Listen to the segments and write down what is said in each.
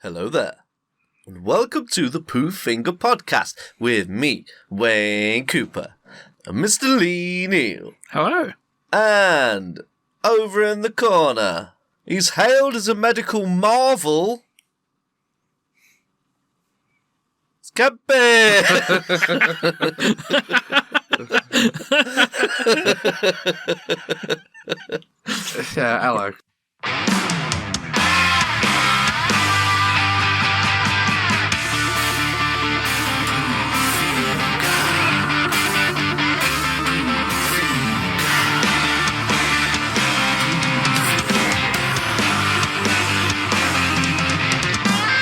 Hello there, and welcome to the Pooh Finger Podcast with me, Wayne Cooper, and Mr. Lee Neal. Hello. And over in the corner, he's hailed as a medical marvel. Scabby! Yeah, hello.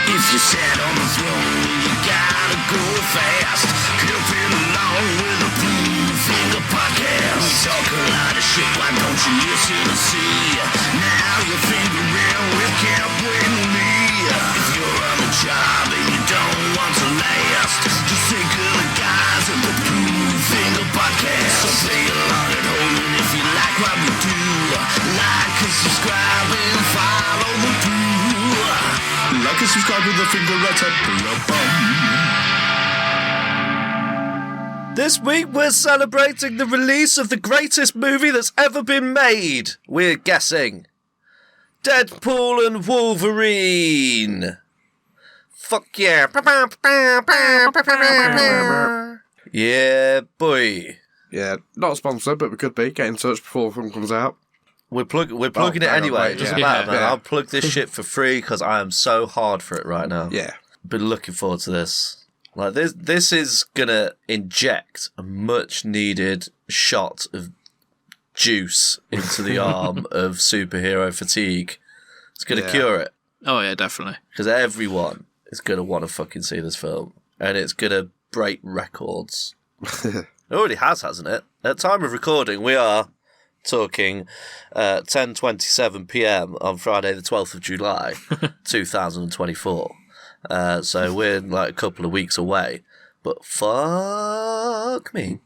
If you sat on the throne, you gotta go fast. Help it along with the Pooh Finger Podcast. We talk a lot of shit, why don't you listen and see? Now you're fingering with Captain and me. If you're on the job and you don't want to last, just think of the guys at the Pooh Finger Podcast. So play along at home, and if you like what we do, like and subscribe and follow the Pooh. Like and subscribe with the finger right up your bum. This week we're celebrating the release of the greatest movie that's ever been made. We're guessing. Deadpool and Wolverine. Fuck yeah. Yeah, boy. Yeah, not a sponsor, but we could be. Get in touch before the film comes out. We're plugging it anyway. It doesn't matter, man. I'll plug this shit for free because I am so hard for it right now. Yeah. Been looking forward to this. Like this is gonna inject a much needed shot of juice into the arm of superhero fatigue. It's gonna cure it. Oh, yeah, definitely. Because everyone is gonna want to fucking see this film. And it's gonna break records. It already has, hasn't it? At time of recording, we are talking 10:27 p.m. on Friday the 12th of July 2024. So we're like a couple of weeks away. But fuck me.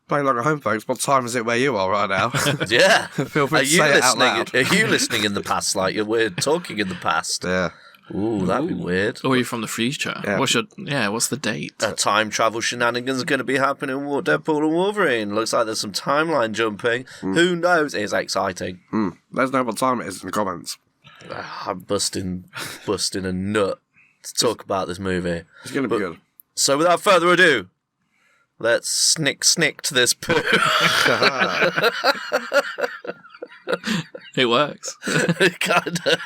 Playing like a home, folks. What time is it where you are right now? Yeah. Feel free to say it out loud. Are you listening in the past like we're talking in the past? Yeah. Ooh, that'd be weird. Or are you from the future? Yeah. What's the date? Time travel shenanigans are going to be happening with Deadpool and Wolverine. Looks like there's some timeline jumping. Who knows? It's exciting. Let us know what time it is in the comments. I'm busting a nut to talk about this movie. It's going to be good. So without further ado, let's snick to this poo. It works. Kinda.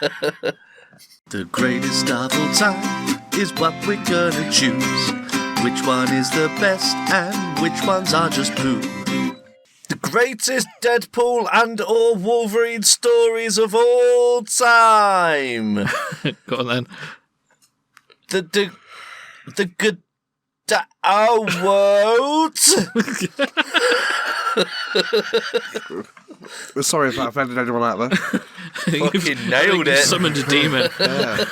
The greatest of all time is what we're gonna choose. Which one is the best and which ones are just poo? The greatest Deadpool and or Wolverine stories of all time. Go on then. The good. Oh, what? We're sorry if that offended anyone out there. Fucking nailed it. Summoned a demon. Yeah.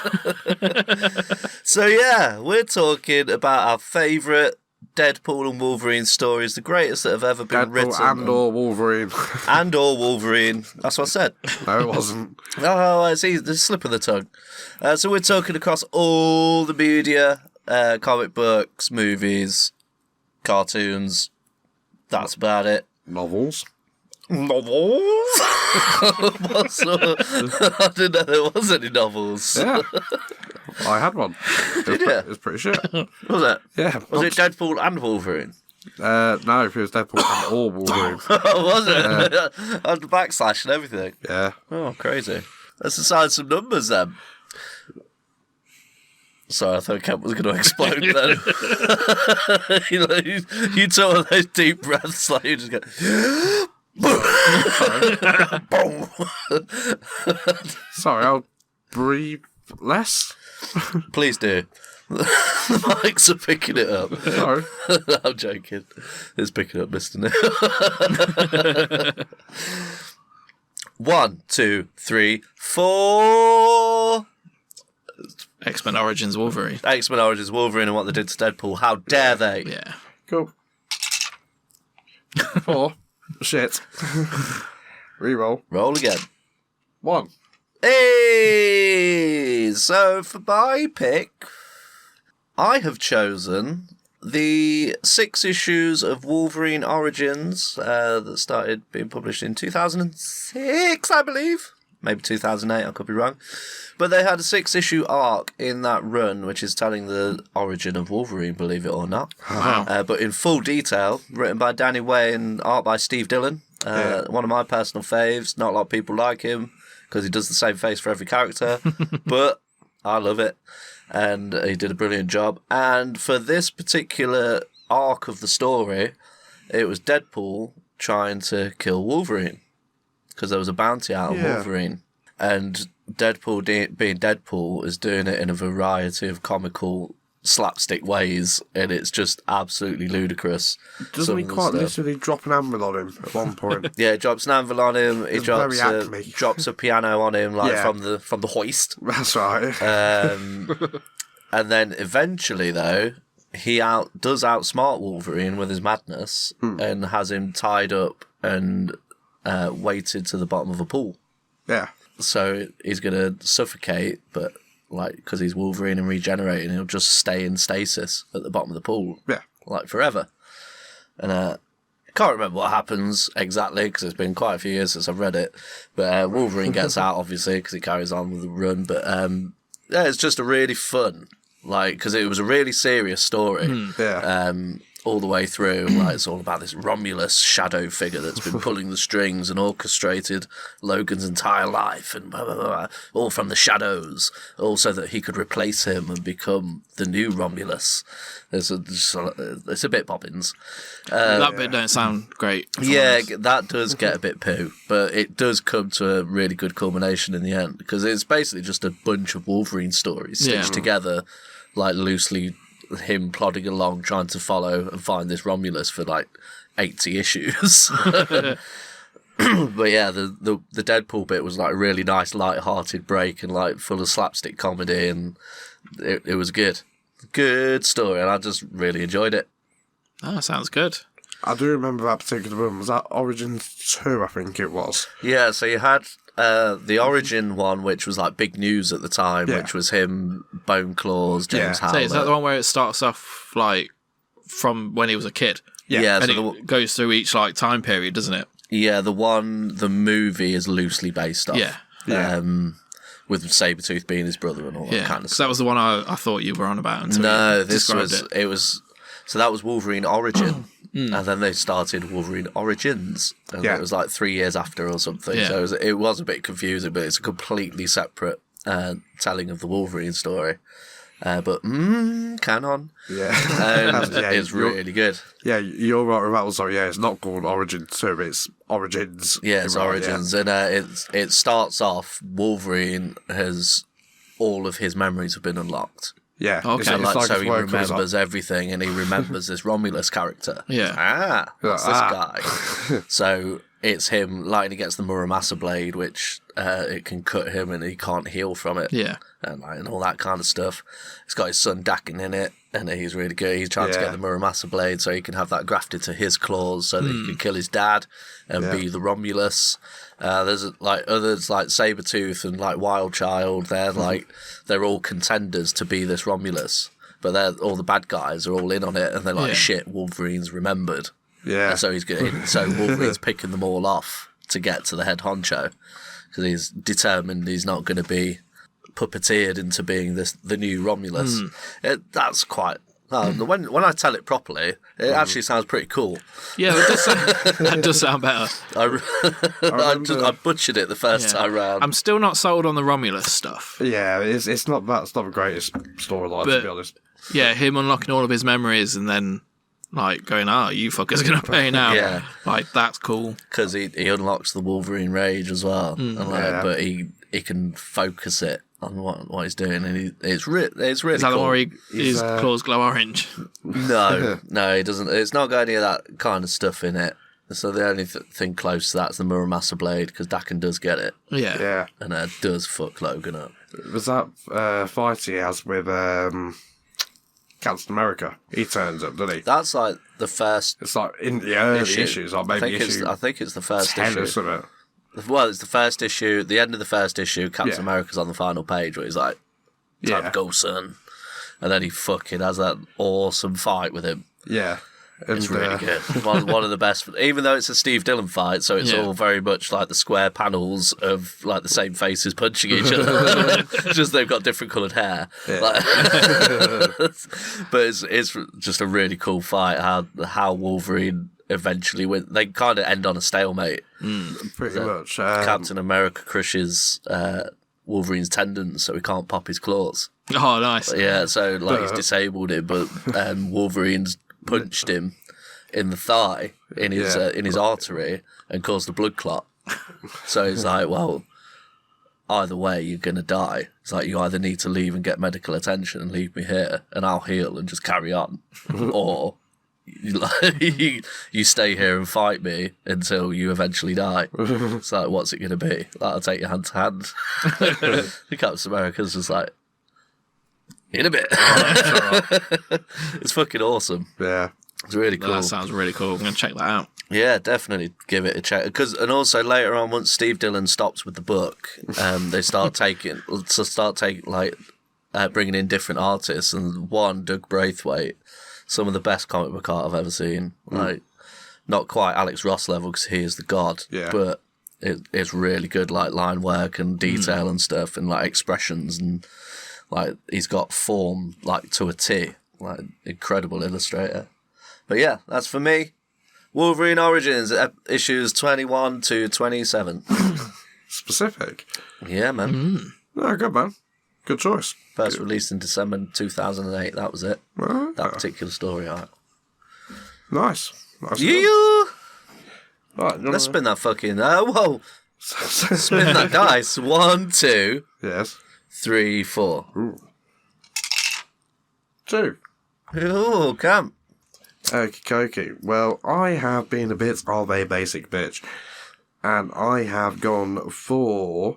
So yeah, we're talking about our favourite Deadpool and Wolverine stories, the greatest that have ever been written. And or Wolverine. And or Wolverine. That's what I said. No, it wasn't. Oh, I see. The slip of the tongue. So we're talking across all the media, comic books, movies, cartoons. That's about it. Novels. Novels? What sort of- I didn't know there was any novels. Yeah. I had one. Did you? It was pretty shit. Was it? Yeah. Was it Deadpool and Wolverine? No, if it was Deadpool and or Wolverine. Oh, was it? And the backslash and everything. Yeah. Oh, crazy. Let's assign some numbers then. Sorry, I thought Kemp was going to explode then. you took one of those deep breaths, like you just go. Boom. Sorry, I'll breathe less. Please do. The mics are picking it up. Sorry. I'm joking. It's picking up, Mr. Neil. 1, 2, 3, 4. X-Men Origins Wolverine. X-Men Origins Wolverine and what they did to Deadpool. How dare they? Yeah. Cool. 4. Shit. Reroll. Roll again. 1. Hey! So for my pick, I have chosen the 6 issues of Wolverine Origins that started being published in 2006, I believe. Maybe 2008, I could be wrong. But they had a 6-issue arc in that run, which is telling the origin of Wolverine, believe it or not. Wow. But in full detail, written by Danny Way and art by Steve Dillon. One of my personal faves. Not a lot of people like him because he does the same face for every character. But I love it. And he did a brilliant job. And for this particular arc of the story, it was Deadpool trying to kill Wolverine because there was a bounty out on Wolverine. And Deadpool, being Deadpool, is doing it in a variety of comical slapstick ways, and it's just absolutely ludicrous. Doesn't he quite literally drop an anvil on him at one point? Yeah, he drops an anvil on him. He drops a piano on him, like from the hoist. That's right. And then eventually, though, he does outsmart Wolverine with his madness and has him tied up and weighted to the bottom of a pool. Yeah. So he's gonna suffocate, but because he's Wolverine and regenerating, he'll just stay in stasis at the bottom of the pool, forever. And I can't remember what happens exactly because it's been quite a few years since I've read it. But Wolverine gets out, obviously, because he carries on with the run. But it's just a really fun, because it was a really serious story. All the way through, it's all about this Romulus shadow figure that's been pulling the strings and orchestrated Logan's entire life, and blah, blah, blah, all from the shadows, also that he could replace him and become the new Romulus. It's a bit bobbins. That bit don't sound great. Yeah, that does get a bit poo, but it does come to a really good culmination in the end, because it's basically just a bunch of Wolverine stories stitched together, loosely, him plodding along trying to follow and find this Romulus for 80 issues. But yeah, the Deadpool bit was a really nice light-hearted break and full of slapstick comedy, and it was good story, and I just really enjoyed it. Oh, sounds good. I do remember that particular one. Was that Origins 2, I think it was? Yeah, so you had the Origin one, which was big news at the time, which was him, Bone Claws, James Howlett. So is that the one where it starts off from when he was a kid? Yeah, and it goes through each time period, doesn't it? Yeah, the movie is loosely based off. Yeah. With Sabretooth being his brother and all that kind of stuff. That was the one I thought you were on about until so that was Wolverine Origin. And then they started Wolverine Origins, and it was 3 years after or something. Yeah. So it was a bit confusing, but it's a completely separate telling of the Wolverine story. But canon. Yeah. And it's really good. Yeah, you're right with that one. So yeah, it's not called Origin 2, it's Origins. Yeah, it's Origins. And it starts off, Wolverine all of his memories have been unlocked. Yeah. Okay. So he remembers everything, and he remembers this Romulus character. Yeah. What's this guy? So it's him, he gets the Muramasa blade, which it can cut him and he can't heal from it. Yeah. And all that kind of stuff. It's got his son Dakin in it, and he's really good. He's trying to get the Muramasa blade so he can have that grafted to his claws so that he can kill his dad and be the Romulus. There's others like Sabretooth and Wild Child. They're all contenders to be this Romulus, but all the bad guys are all in on it, and they're shit, Wolverine's remembered. Yeah. And so so Wolverine's picking them all off to get to the head honcho, because he's determined he's not going to be puppeteered into being the new Romulus. That's quite. When I tell it properly, it actually sounds pretty cool. Yeah, that does sound better. I butchered it the first time round. I'm still not sold on the Romulus stuff. Yeah, it's not the greatest storyline, to be honest. Yeah, him unlocking all of his memories and then going, you fuckers gonna pay now. Yeah. That's cool. Because he unlocks the Wolverine rage as well. But he can focus it on what he's doing, and it's really Is that cool. the one where his claws glow orange? No, he doesn't. It's not got any of that kind of stuff in it. So the only thing close to that's the Muramasa blade, because Dakin does get it. Yeah. And does fuck Logan up. Was that fight he has with Captain America? He turns up, doesn't he? That's the first. It's in the early issues, maybe I think it's the first 10 issue. or something. Well, it's the first issue. The end of the first issue, Captain America's on the final page where he's like, "Time to go, son," and then he fucking has that awesome fight with him. Yeah. And, It's really good. One of the best. Even though it's a Steve Dillon fight, so it's all very much like the square panels of like the same faces punching each other. Just they've got different coloured hair. Yeah. But it's just a really cool fight. How Wolverine eventually win. They kind of end on a stalemate. Pretty much. Captain America crushes Wolverine's tendons, so he can't pop his claws. Oh, nice. Yeah, so like he's disabled him, but Wolverine's punched him in the thigh, in his artery, and caused a blood clot. So it's like, well, either way, you're gonna die. It's like you either need to leave and get medical attention and leave me here, and I'll heal and just carry on, or you stay here and fight me until you eventually die. It's like, what's it gonna be? Like, I'll take you hand to hand. Captain America's just like, in a bit. It's fucking awesome. Yeah. It's really cool. That sounds really cool. I'm going to check that out. Yeah, definitely give it a check. And also later on, once Steve Dillon stops with the book, they bringing in different artists. And Doug Braithwaite, some of the best comic book art I've ever seen. Like, not quite Alex Ross level because he is the god, but it's really good, like line work and detail and stuff, and like expressions, and like he's got form like to a T. Like, incredible illustrator. But yeah, that's for me. Wolverine Origins, issues 21 to 27. Specific. Yeah, man. No, good, man. Good choice. First released in December 2008. That was it. That particular story arc. Nice. Yeah. Right, Let's spin that fucking... whoa. Spin that dice. 1, 2... Yes. 3, 4. Ooh. 2. Ooh, camp. Okay. Well, I have been a bit of a basic bitch, and I have gone for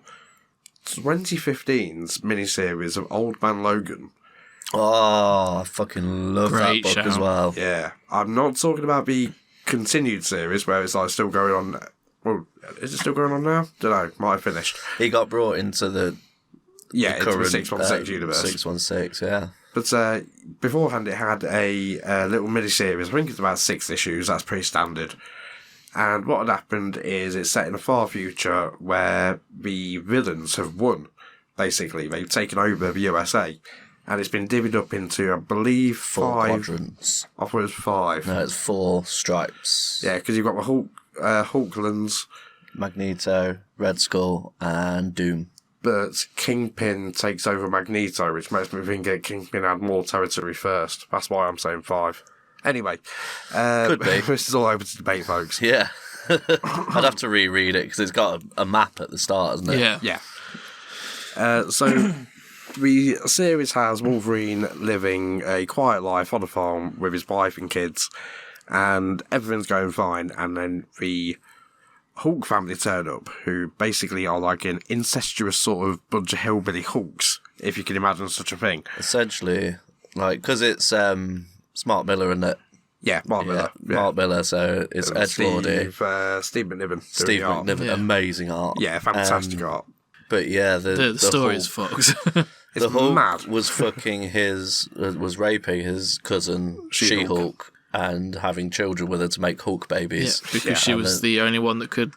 2015's miniseries of Old Man Logan. Oh, I fucking love Great that book shout. as well. Yeah, I'm not talking about the continued series where it's like still going on. Well, is it still going on now? Don't know. Might have finished. He got brought into the Into current the 616 universe. 616, yeah. But beforehand, it had a little mini-series. I think it's about 6 issues. That's pretty standard. And what had happened is it's set in a far future where the villains have won, basically. They've taken over the USA. And it's been divvied up into, I believe, 4 5... quadrants. I thought it was 5. No, it's 4 stripes. Yeah, because you've got the Hulklands, Magneto, Red Skull, and Doom. but Kingpin takes over Magneto, which makes me think that Kingpin had more territory first. That's why I'm saying 5. Anyway, Could be. This is all open to debate, folks. Yeah. I'd have to reread it because it's got a map at the start, hasn't it? Yeah. Yeah. So the series has Wolverine living a quiet life on a farm with his wife and kids, and everything's going fine. And then the Hulk family turn up, who basically are like an incestuous sort of bunch of hillbilly Hulks, if you can imagine such a thing. Essentially, like, because it's Mark Miller, isn't it? Yeah, Mark Miller. Yeah. Mark Miller, so it's Edgelordy. Steve McNiven. Steve McNiven, Yeah. amazing art. Yeah, fantastic art. But yeah, The story's Hulk, fucked. It's the Hulk mad. was fucking was raping his cousin She-Hulk. She-Hulk and having children with her to make Hulk Yeah, babies. because she was the only one that could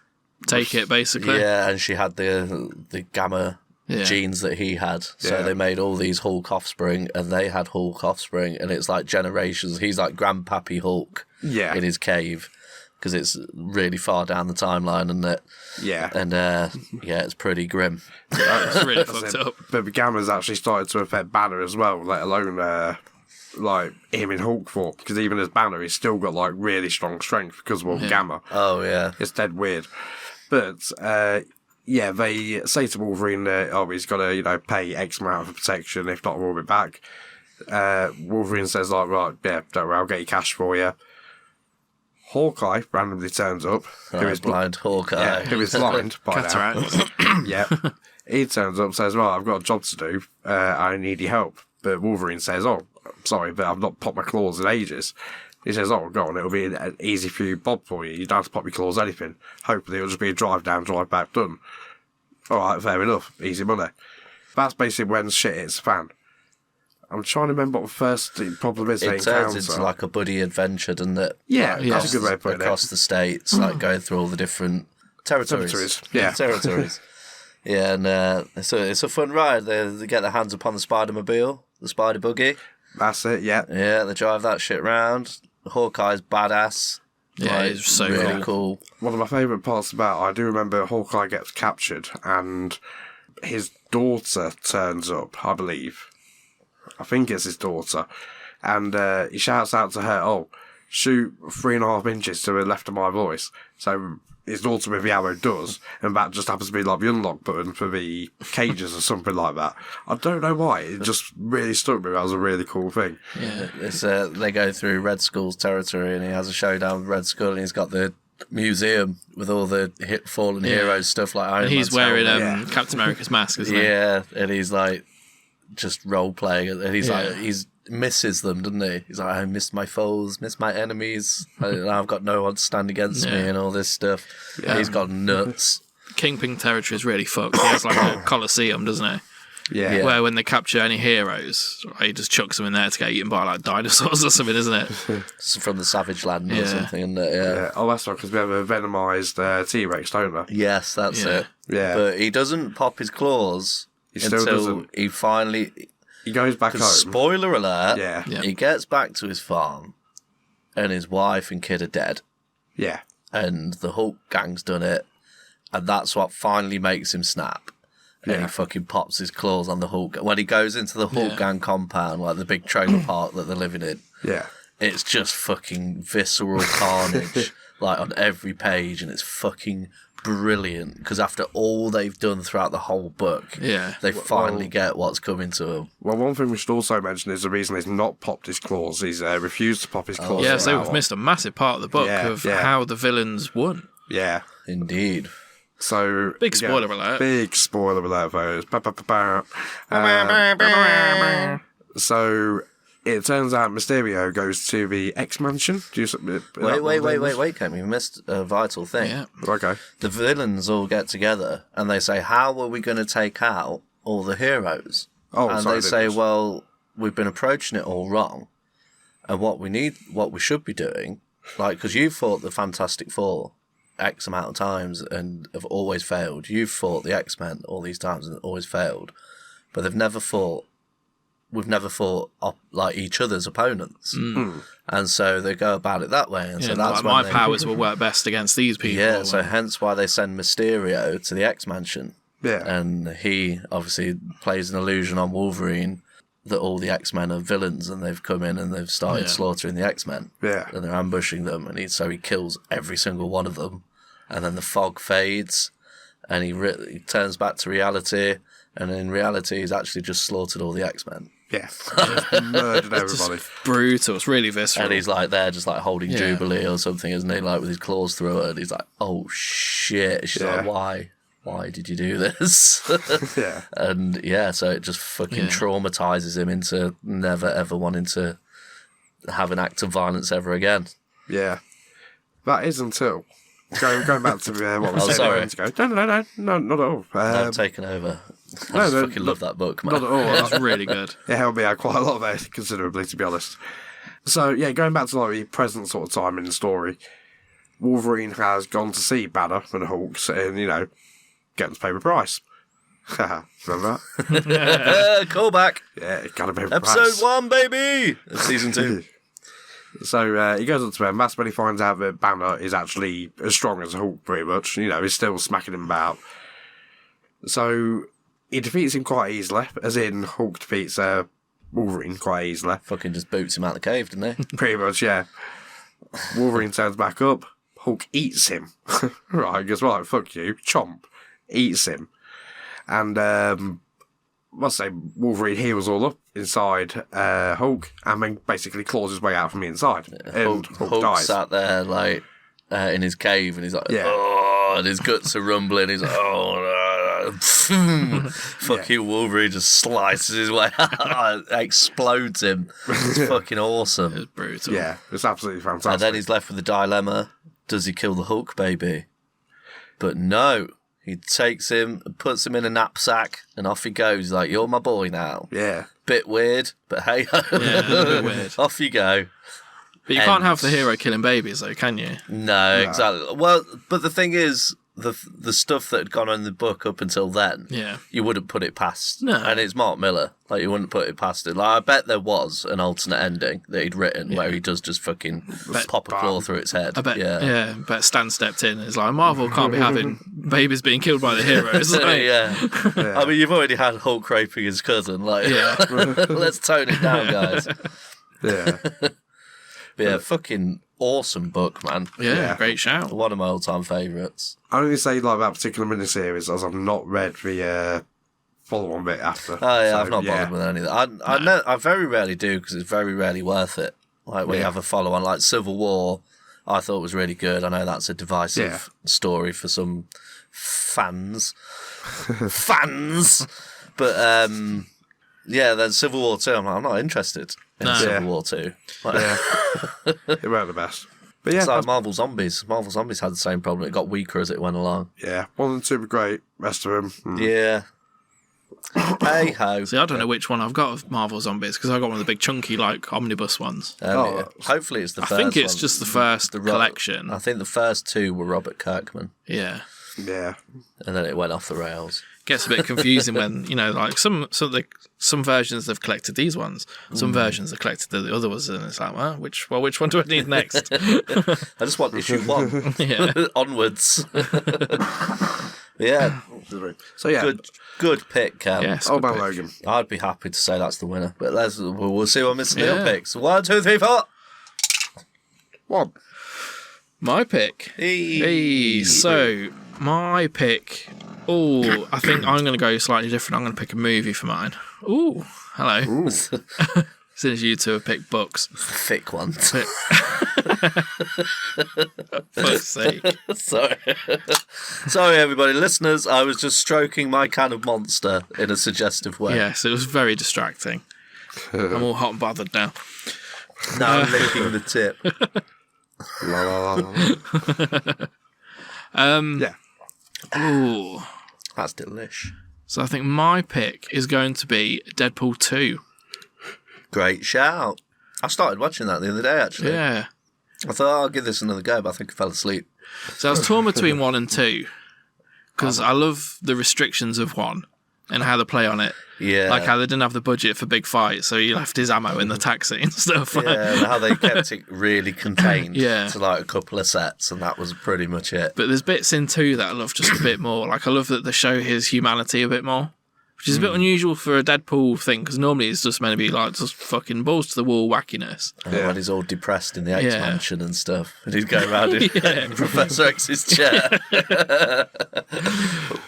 take it, basically. Yeah, and she had the gamma genes that he had. So Yeah. they made all these Hulk offspring, and they had Hulk offspring, and it's like generations. He's like Grandpappy Hulk Yeah. in his cave because it's really far down the timeline, and Yeah. it's pretty grim. It's really fucked up. But the Gamma's actually started to affect Banner as well, let alone like him in Hulk form. Because even as Banner, he's still got like really strong strength because of Gamma. Oh yeah, It's dead weird. But they say to Wolverine that he's got to pay X amount for protection, if not we'll be back. Wolverine says like, right, yeah, don't worry, I'll get you cash for you. Hawkeye randomly turns up. who is blind Hawkeye? Yeah, who is blind by now. Cataract. Yeah. He turns up and says, well, I've got a job to do. I need your help. But Wolverine says, oh, sorry, but I've not popped my claws in ages. He says, "Oh, go on, it'll be an easy for you, Bob, for you. You don't have to pop your claws, anything. Hopefully it'll just be a drive down, drive back, done." All right, fair enough. Easy money. That's basically when shit hits the fan. I'm trying to remember what the first problem is. It turns into like a buddy adventure, doesn't it? Yeah, that's a good way of putting it. Across the states, like going through all the different territories. Yeah. Territories. Yeah, and it's a fun ride. They get their hands upon the Spider-Mobile, the Spider Buggy. That's it, yeah. Yeah, they drive that shit round. Hawkeye's badass. Yeah, Like, it's so really cool. One of my favourite parts about it, I do remember Hawkeye gets captured and his daughter turns up, I believe. I think it's his daughter. And he shouts out to her, "Oh, shoot 3.5 inches to the left of my voice." So his daughter with the arrow does, and that just happens to be like the unlock button for the cages or something like that. I don't know why, it just really struck me. That was a really cool thing. Yeah. It's they go through Red Skull's territory, and he has a showdown with Red Skull, and he's got the museum with all the fallen heroes stuff like Iron And he's Man's wearing helmet. Captain America's mask, isn't he? Yeah, and he's like just role playing, and he's like he's misses them, doesn't he? He's like, "I missed my foes, missed my enemies. I've got no one to stand against me," and all this stuff. Yeah. He's got nuts. Kingpin territory is really fucked. He has like a coliseum, doesn't he? Yeah. Where when they capture any heroes, he just chucks them in there to get eaten by like dinosaurs or something, isn't it? It's from the Savage Land or something, isn't it? Yeah. Oh, that's right, because we have a venomized T-Rex, don't we? Yes, that's it. Yeah. But he doesn't pop his claws still until doesn't. he finally... He goes back home. Spoiler alert, Yeah. he gets back to his farm and his wife and kid are dead. Yeah. And the Hulk gang's done it. And that's what finally makes him snap. And he fucking pops his claws on the Hulk. When he goes into the Hulk gang compound, like the big trailer park that they're living in, Yeah. it's just fucking visceral carnage, like on every page, and it's fucking brilliant. Because after all they've done throughout the whole book, they finally get what's coming to them. Well, one thing we should also mention is the reason he's not popped his claws. He's refused to pop his claws. Yeah, so we've missed a massive part of the book of how the villains won. Yeah. Indeed. So Big spoiler alert. Big spoiler alert, folks. So it turns out Mysterio goes to the X Mansion. Wait, Cam, you missed a vital thing. Yeah. Okay. The villains all get together and they say, "How are we going to take out all the heroes?" Oh, and sorry, they say, "Well, we've been approaching it all wrong, and what we should be doing, like, because you've fought the Fantastic Four X amount of times and have always failed. You've fought the X-Men all these times and always failed, but we've never fought like each other's opponents." And so they go about it that way. And so that's like my powers will work best against these people. Yeah, so hence why they send Mysterio to the X-Mansion. Yeah. And he obviously plays an illusion on Wolverine that all the X-Men are villains and they've come in and they've started slaughtering the X-Men. Yeah. And they're ambushing them, and he kills every single one of them. And then the fog fades and he turns back to reality, and in reality he's actually just slaughtered all the X-Men. Yeah. Murdered everybody. It's brutal. It's really visceral. And he's like there just like holding Jubilee or something, isn't he? Like with his claws through her, and he's like, "Oh shit." She's like, Why did you do this? Yeah. And so it just fucking traumatizes him into never ever wanting to have an act of violence ever again. Yeah. That is until going back to what we said sorry. a moment ago. No, not at all. I've taken over. I just fucking love that book, man. Not at all. It's really good. It helped me out quite a lot of it, considerably, to be honest. So, yeah, going back to like the present sort of time in the story, Wolverine has gone to see Banner and Hulk and, get them to pay the price. Remember that? Callback. Yeah, gotta pay the price. Episode 1, baby! Of season 2. So he goes up to him. That's when he finds out that Banner is actually as strong as Hulk, pretty much. He's still smacking him about. So he defeats him quite easily, as in Hulk defeats Wolverine quite easily. Fucking just boots him out the cave, didn't he? Pretty much, yeah. Wolverine turns back up. Hulk eats him. Right, goes, right, fuck you. Chomp. Eats him. And, Wolverine heals all up inside Hulk and then basically claws his way out from the inside. And Hulk dies. Sat there, like, in his cave, and he's like, oh, and his guts are rumbling. He's like, oh, no. fucking Wolverine just slices his way out, explodes him. It's fucking awesome. It's brutal. Yeah, it's absolutely fantastic. And then he's left with the dilemma: does he kill the Hulk baby? But no, he takes him, puts him in a knapsack, and off he goes. He's like, "You're my boy now." Yeah. Bit weird, but hey, Yeah, a bit weird. off you go. But you can't have the hero killing babies, though, can you? No, exactly. Well, but the thing is, the stuff that had gone on in the book up until then, Yeah. you wouldn't put it past. No. And it's Mark Miller. Like, you wouldn't put it past it. Like, I bet there was an alternate ending that he'd written where he does just fucking pop a claw through its head. I bet, but Stan stepped in and it's like, Marvel can't be having babies being killed by the heroes. Like, yeah. I mean, you've already had Hulk raping his cousin. Like, let's tone it down, guys. Yeah. But yeah, fucking awesome book, man. Yeah, great shout. One of my all-time favourites. I only say like that particular miniseries as I've not read the follow-on bit after. Oh yeah, So, I've not bothered with any of that. I very rarely do because it's very rarely worth it. Like when you have a follow-on, like Civil War, I thought was really good. I know that's a divisive story for some fans, but then Civil War 2, I'm like, I'm not interested in Civil War 2. Like, It weren't the best. But yeah, it's like Marvel Zombies. Marvel Zombies had the same problem. It got weaker as it went along. yeah, 1 and 2 were great. Rest of them, Yeah. Hey ho. See, I don't know which one I've got of Marvel Zombies because I got one of the big chunky, like, omnibus ones. Hopefully it's the I first think it's one. just the first collection. I think the first 2 were Robert Kirkman, Yeah. yeah. and then it went off the rails. Gets a bit confusing when, like, some versions have collected these ones, some versions have collected the other ones, and it's like, well, which one do I need next? I just want issue 1. Yeah. Onwards. Yeah. So yeah, Good pick, Cam. Yes, Old good Man pick. Logan. I'd be happy to say that's the winner, but we'll see what Mr. Neil Yeah. picks. 1, 2, 3, 4. One. My pick. Hey, so my pick. Oh, I think I'm going to go slightly different. I'm going to pick a movie for mine. Ooh, hello. Since you two have picked books. Thick ones. Fuck's sake. Sorry, everybody. Listeners, I was just stroking my can of Monster in a suggestive way. Yes, it was very distracting. I'm all hot and bothered now. Now I'm licking the tip. La, la, la, la. Yeah. Ooh. That's delish. So I think my pick is going to be Deadpool 2. Great shout. I started watching that the other day, actually. Yeah. I thought, I'll give this another go, but I think I fell asleep. So I was torn between 1 and 2 because I love the restrictions of 1 and how they play on it. Yeah. Like how they didn't have the budget for big fights, so he left his ammo in the taxi and stuff. Yeah, and how they kept it really contained Yeah. to like a couple of sets, and that was pretty much it. But there's bits in 2 that I love just a bit more. Like I love that they show his humanity a bit more, which is a bit unusual for a Deadpool thing because normally it's just meant to be like just fucking balls to the wall wackiness. And when he's all depressed in the X Yeah. mansion and stuff, and he'd go around in Professor X's chair.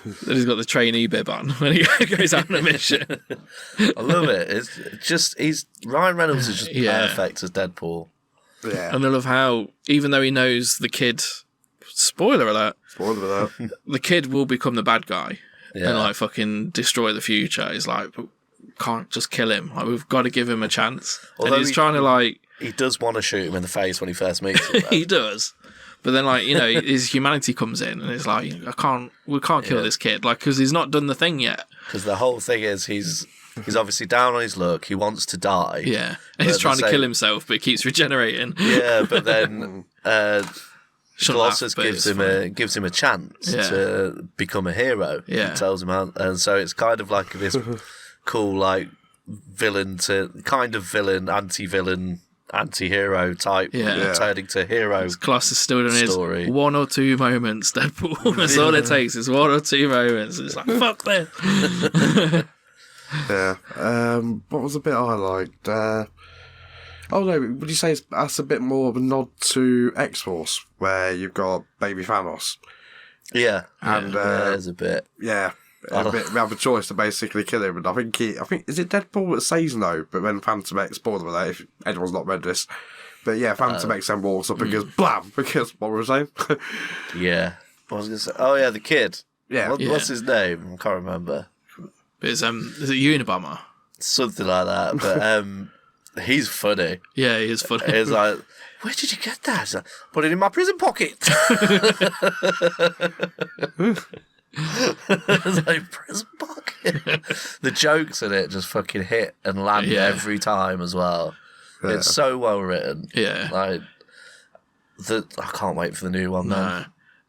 Then he's got the trainee bib on when he goes out on a mission. I love it. It's just Ryan Reynolds is just Yeah. perfect as Deadpool. Yeah. And I love how even though he knows the kid, spoiler alert, Spoiler alert. the kid will become the bad guy. Yeah. And like fucking destroy the future. He's like, can't just kill him. Like we've got to give him a chance. Although and he's trying to like, He does want to shoot him in the face when he first meets him. he does. But then like his humanity comes in and it's like we can't kill this kid like because he's not done the thing yet. Because the whole thing is he's obviously down on his luck. He wants to die. Yeah, and he's trying to kill himself, but he keeps regenerating. Yeah, but then Shouldn't Colossus laugh, but it's gives him a chance to become a hero. Yeah. He tells him how, and so it's kind of like this cool like villain, anti-villain, anti-hero type, turning to hero. Colossus still doing story. his 1 or 2 moments. Deadpool. That's all it takes is 1 or 2 moments. It's like fuck this. Yeah. What was the bit I liked? Oh no, would you say that's a bit more of a nod to X-Force, where you've got Baby Thanos? Yeah, And there's a bit. yeah, we have a choice to basically kill him, and I think is it Deadpool that says no, but when Phantom X, spoiler alert, if anyone's not read this, but yeah, Phantom X then walks up and goes blam, because what were we saying? Yeah, I was gonna say. Oh yeah, the kid. Yeah. What's his name? I can't remember. But is it Unabomber? Something like that. But he's funny. Yeah, he is funny. It's like, where did you get that? He's like, put it in my prison pocket. It's like, prison pocket. The jokes in it just fucking hit and land every time as well. Yeah. It's so well written. Yeah. Like, I can't wait for the new one, man.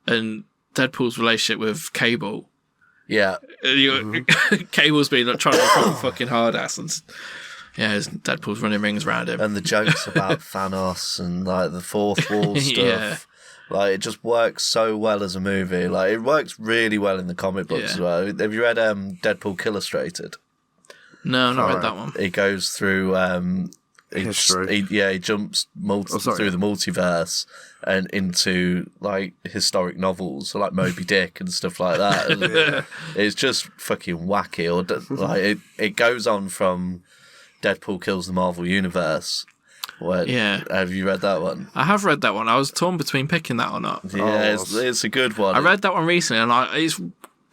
And Deadpool's relationship with Cable. Yeah. Cable's been trying to be a fucking hard ass, and Deadpool's running rings around him. And the jokes about Thanos and like the fourth wall stuff. Yeah. Like, it just works so well as a movie. Like, it works really well in the comic books as well. Have you read Deadpool Illustrated? No, I've not read that one. He goes through history. He jumps through the multiverse and into like historic novels, so like Moby Dick and stuff like that. And it's just fucking wacky. Or like it goes on from Deadpool Kills the Marvel Universe. Have you read that one? I have read that one. I was torn between picking that or not. Yeah, it's a good one. I read that one recently, and it's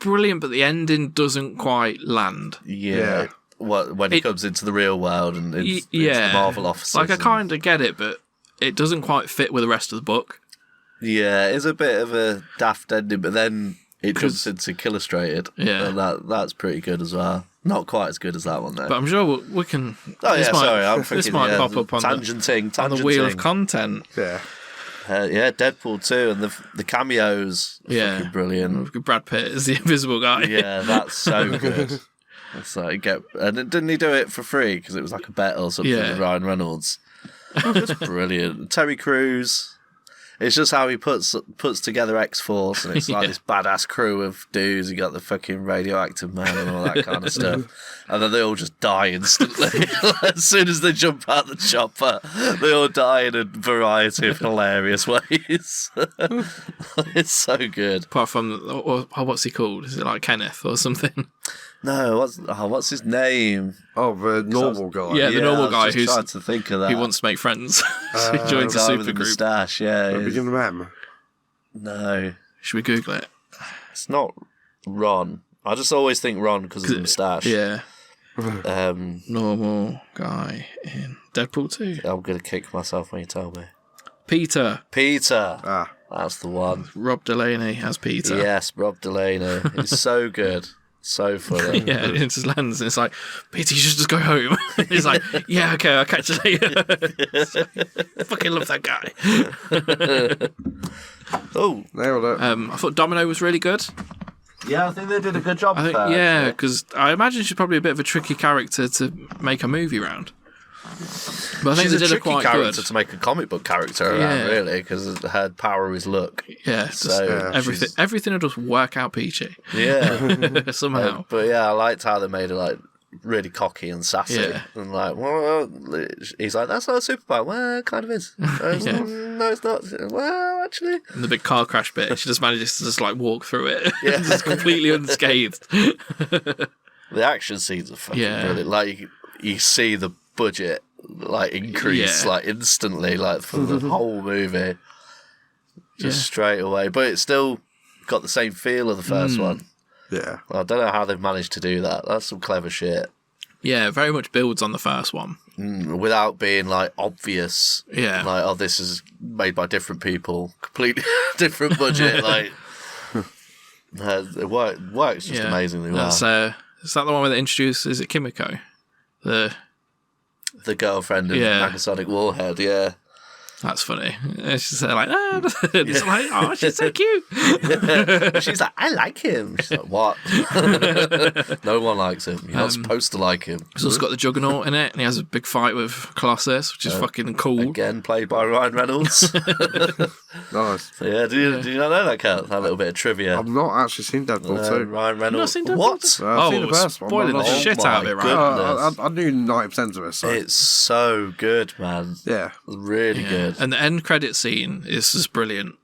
brilliant, but the ending doesn't quite land. Yeah. When he comes into the real world and it's the Marvel offices. Like, I kind of get it, but it doesn't quite fit with the rest of the book. Yeah, it's a bit of a daft ending, but then it jumps into Illustrated. Yeah. And that's pretty good as well. Not quite as good as that one, though. But I'm sure we can... This might pop up on the Wheel of Kontent. Yeah. Deadpool 2 and the cameos are fucking brilliant. Brad Pitt is the invisible guy. Yeah, that's so good. It's like, and didn't he do it for free? Because it was like a bet or something with Ryan Reynolds. It's brilliant. Terry Crews. It's just how he puts together X-Force, and it's like this badass crew of dudes. You got the fucking radioactive man and all that kind of stuff. And then they all just die instantly. As soon as they jump out the chopper, they all die in a variety of hilarious ways. It's so good. Apart from, what's he called? Is it like Kenneth or something? No, what's his name? Oh, the normal guy. Yeah, the normal guy who's trying to think of that. He wants to make friends. So he joins a super group. Moustache, yeah. Begin with M. No. Should we Google it? It's not Ron. I just always think Ron because of the moustache. Yeah. Normal guy in Deadpool 2. I'm going to kick myself when you tell me. Peter. That's the one. Rob Delaney as Peter. Yes, Rob Delaney. He's so good. So funny. Yeah, it just lands and it's like, Peter, you should just go home. He's like, yeah, okay, I'll catch you later. I fucking love that guy. Oh, nailed it. I thought Domino was really good. Yeah, I think they did a good job with that. Yeah, because I imagine she's probably a bit of a tricky character to make a movie around. But I think she's they did a it quite tricky character good. to make a comic book character around, really, because her power is look. Yeah, everything will just work out peachy. Yeah, somehow. But yeah, I liked how they made her like really cocky and sassy, and like, well, he's like, that's not a superpower. Well, it kind of is. No, it's not. Well, actually. And the big car crash bit, she just manages to just like walk through it, just completely unscathed. The action scenes are fucking brilliant. Like you see the budget like increase like instantly, like for the whole movie, just straight away. But it's still got the same feel of the first one. Yeah, I don't know how they've managed to do that. That's some clever shit. Yeah, very much builds on the first one without being like obvious. Yeah, like, oh, this is made by different people, completely different budget. Like it works just amazingly well. Is that the one where they introduce? Is it Kimiko? The girlfriend of Megasonic Warhead, That's funny. It's just like, it's like, oh, she's so cute. She's like, I like him. She's like, what? No one likes him. You're not supposed to like him. He's also got the Juggernaut in it, and he has a big fight with Colossus, which is fucking cool. Again, played by Ryan Reynolds. Nice. So yeah, do you not know that, Kat? That little bit of trivia. I've not actually seen Deadpool 2. Ryan Reynolds. You've not seen Deadpool What? I've seen the first one. Spoiling the shit out of it, right? I knew 90% of it. So. It's so good, man. Yeah. Really good. And the end credit scene is just brilliant,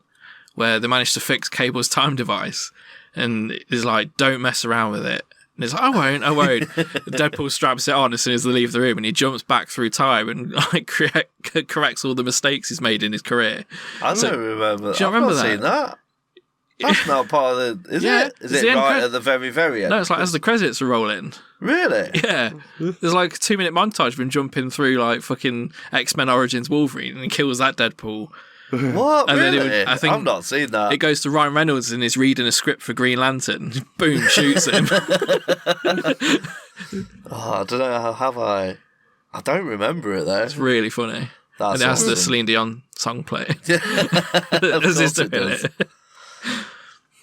where they managed to fix Cable's time device, and it's like, don't mess around with it. And it's like, I won't. Deadpool straps it on as soon as they leave the room, and he jumps back through time and like corrects all the mistakes he's made in his career. I don't remember. Do you remember that? Seen that? That's not part of the... Is it? Is it right at the very, very end? No, it's like as the credits are rolling. Really? Yeah. There's like a 2-minute montage of him jumping through like fucking X-Men Origins Wolverine and he kills that Deadpool. What? And really? then I've not seen that. It goes to Ryan Reynolds and he's reading a script for Green Lantern. Boom, shoots him. I don't know, have I? I don't remember it though. It's really funny. That's and it has awesome. the Celine Dion song play. Of As he's course it doing does. it.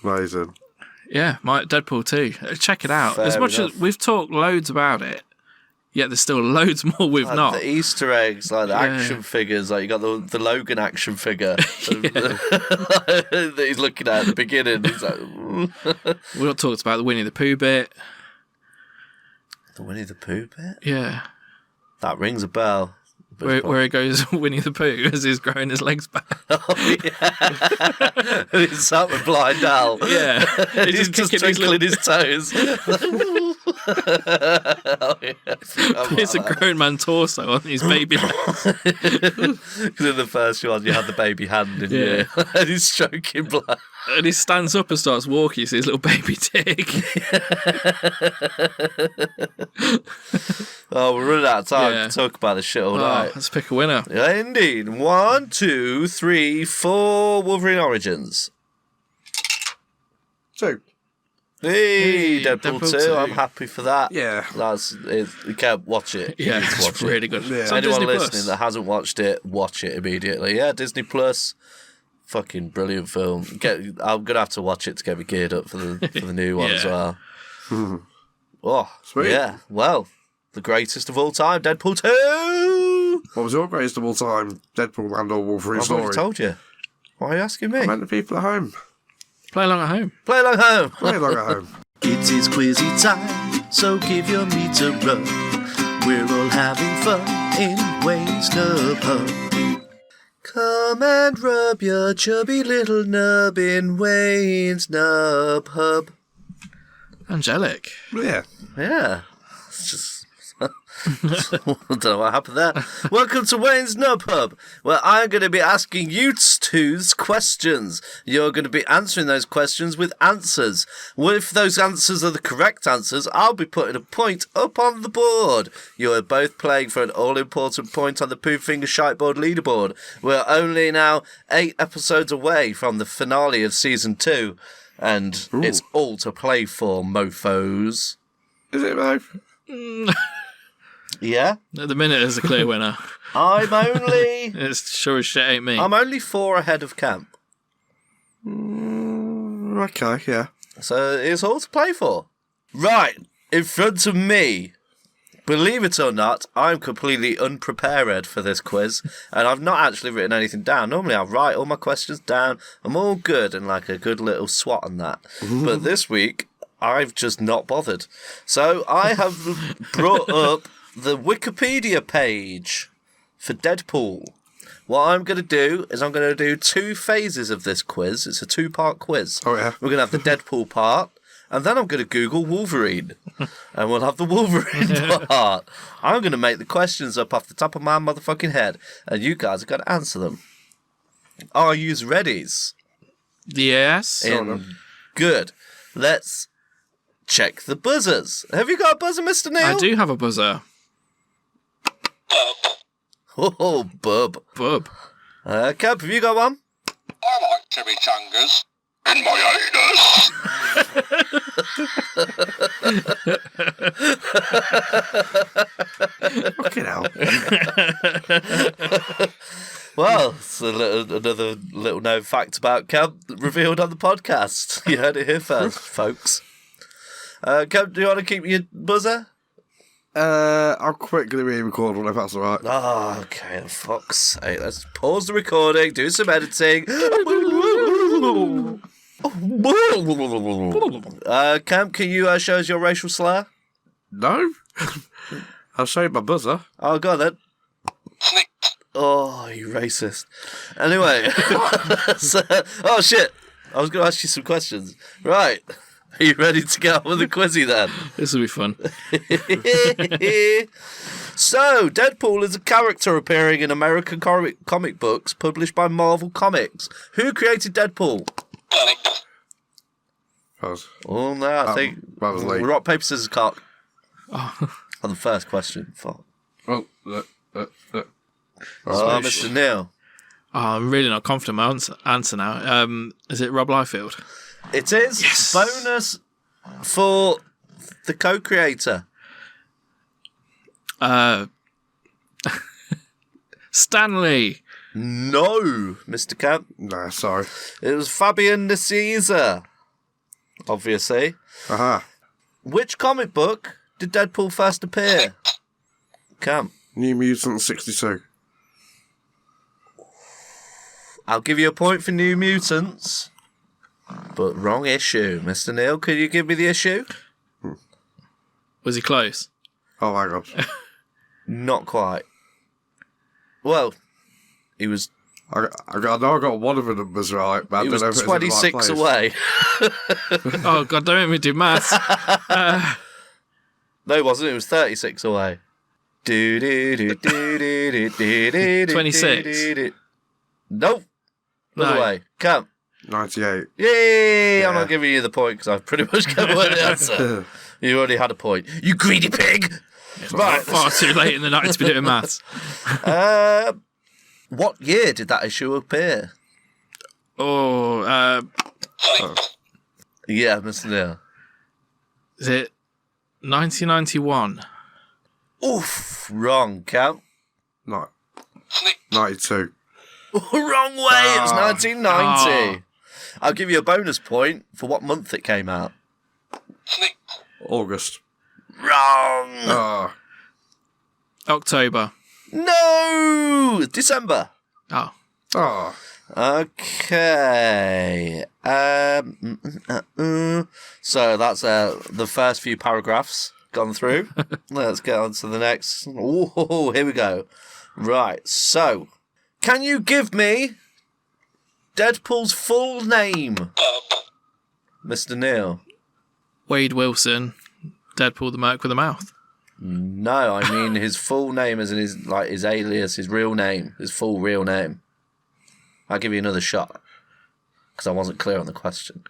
Amazing. Yeah, my Deadpool 2. Check it out. Fair as much enough. as we've talked loads about it, yet there's still loads more we've Like not. the Easter eggs, like the action figures, like you got the Logan action figure that he's looking at the beginning. He's like, We've not talked about the Winnie the Pooh bit. the Winnie the Pooh bit? Yeah. That rings a bell. Where he goes Winnie the Pooh as he's growing his legs back. Oh, yeah. And he's sat with blind Al. Yeah. He's just twinkling his toes. Oh, yeah. It's a grown man torso on his baby legs. Because in the first one, you had the baby hand in you, and he's stroking blood. And he stands up and starts walking. You see his little baby dick. Oh, we're running out of time Yeah. to talk about this shit all night. Let's pick a winner. Yeah, indeed. 1, 2, 3, 4 Wolverine Origins. 2. Hey, Hey, Deadpool, Deadpool 2. 2. I'm happy for that. Yeah. You can't watch it. You Yeah, need to watch it's really good. Yeah. It's on Anyone Disney listening Plus. that hasn't watched it, watch it immediately. Yeah, Disney Plus. Fucking brilliant film. I'm gonna have to watch it to get me geared up for the new one as Yeah. well. Oh, Sweet. yeah. Well, the greatest of all time, Deadpool 2. What was your greatest of all time Deadpool and or Wolverine I've story? already told you. Why are you asking me? I meant the people at home. Play along at home. Play along home. Play along at home. It is quizzy time, so give your meat a rub. We're all having fun in Wayne's Nub Hub. Come and rub your chubby little nub in Wayne's Nub Hub. Angelic. Yeah. Yeah. It's just... I don't know what happened there. Welcome to Wayne's Nub Hub, where I'm going to be asking you two's questions. You're going to be answering those questions with answers. Well, if those answers are the correct answers, I'll be putting a point up on the board. You're both playing for an all-important point on the Pooh Finger Shiteboard leaderboard. We're only now 8 episodes away from the finale of Season 2, and it's all to play for, mofos. Is it though? Yeah? At the minute, there's a clear winner. I'm only... It's sure as shit ain't me. I'm only 4 ahead of Camp. Okay, yeah. So it's all to play for. Right, in front of me, believe it or not, I'm completely unprepared for this quiz, and I've not actually written anything down. Normally I write all my questions down. I'm all good and like a good little swat on that. But this week, I've just not bothered. So I have brought up the Wikipedia page for Deadpool. What I'm going to do is I'm going to do 2 phases of this quiz. It's a 2-part quiz. Oh, yeah. We're going to have the Deadpool part, and then I'm going to Google Wolverine, and we'll have the Wolverine part. I'm going to make the questions up off the top of my motherfucking head, and you guys have got to answer them. Are you readies? Yes. Good. Let's check the buzzers. Have you got a buzzer, Mr. Neil? I do have a buzzer. Oh, bub. Bub. Cap, have you got one? I like chimichangas in my anus. Fucking hell. Well, it's another little known fact about Camp revealed on the podcast. You heard it here first, folks. Camp, do you want to keep your buzzer? I'll quickly re-record one if that's alright. Oh, okay, fuck's sake. Let's pause the recording, do some editing. Camp, can you show us your racial slur? No? I'll show you my buzzer. Oh, go on then. Oh, you racist. Anyway. Oh, shit. I was going to ask you some questions. Right. Are you ready to get on with the quizzy then? This will be fun. So, Deadpool is a character appearing in American comic books published by Marvel Comics. Who created Deadpool? suppose. Oh, no, I think... that was late. Rock, paper, scissors, cock. Oh. On the first question. Fuck. Oh, Mr. Neil. Oh, I'm really not confident in my answer now. Is it Rob Liefeld? It is. Yes. Bonus for the co-creator. Stanley. No, Mr. Camp. Nah, sorry. It was Fabian Nicieza. Obviously. Aha. Which comic book did Deadpool first appear? Camp. New Mutants 62. I'll give you a point for New Mutants. But wrong issue. Mr. Neil, could you give me the issue? Was he close? Oh my god. Not quite. Well, he was... I know I got one of the numbers right, but I He don't know was if it's in the right 26 place. away. Oh, God, don't make me do maths. No, it wasn't. It was 36 away. 26. Nope. Another No. way. Come. 98. Yay! Yeah. I'm not giving you the point because I've pretty much given away the answer. You already had a point. You greedy pig! Right. Far too late in the night to be doing maths. What year did that issue appear? Oh, Yeah, Mr. Neil. is it 1991? Oof. Wrong, Cam. No. 92. Wrong way. It was 1990. I'll give you a bonus point for what month it came out. August. Wrong. October. No. December. Oh. Oh. Okay. So that's the first few paragraphs gone through. Let's get on to the next. Oh, here we go. Right. So, can you give me Deadpool's full name, Mr. Neil? Wade Wilson, Deadpool the Merc with a Mouth. No, I mean his full name, as in his alias, his real name, his full real name. I'll give you another shot because I wasn't clear on the question.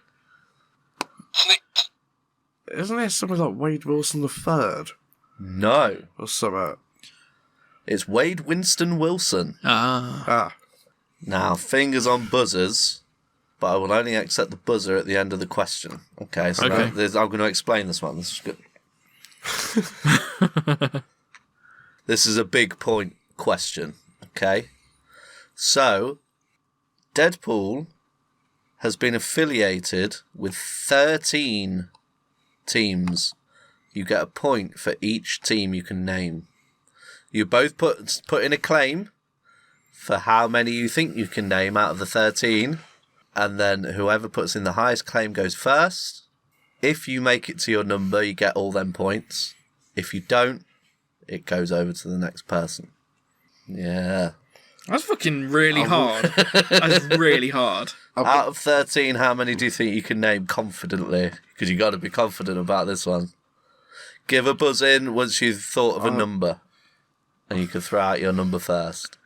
Isn't there something like Wade Wilson the Third No, or something? it's Wade Winston Wilson. Ah. Now, fingers on buzzers, but I will only accept the buzzer at the end of the question. Okay, so Okay. I'm going to explain this one. This is good. This is a big point question. Okay, so Deadpool has been affiliated with 13 teams. You get a point for each team you can name. You both put in a claim for how many you think you can name out of the 13, and then whoever puts in the highest claim goes first. If you make it to your number, you get all them points. If you don't, it goes over to the next person. Yeah. That's fucking really hard. That's really hard. Out of 13, how many do you think you can name confidently? Because you got to be confident about this one. Give a buzz in once you've thought of a number. And you can throw out your number first.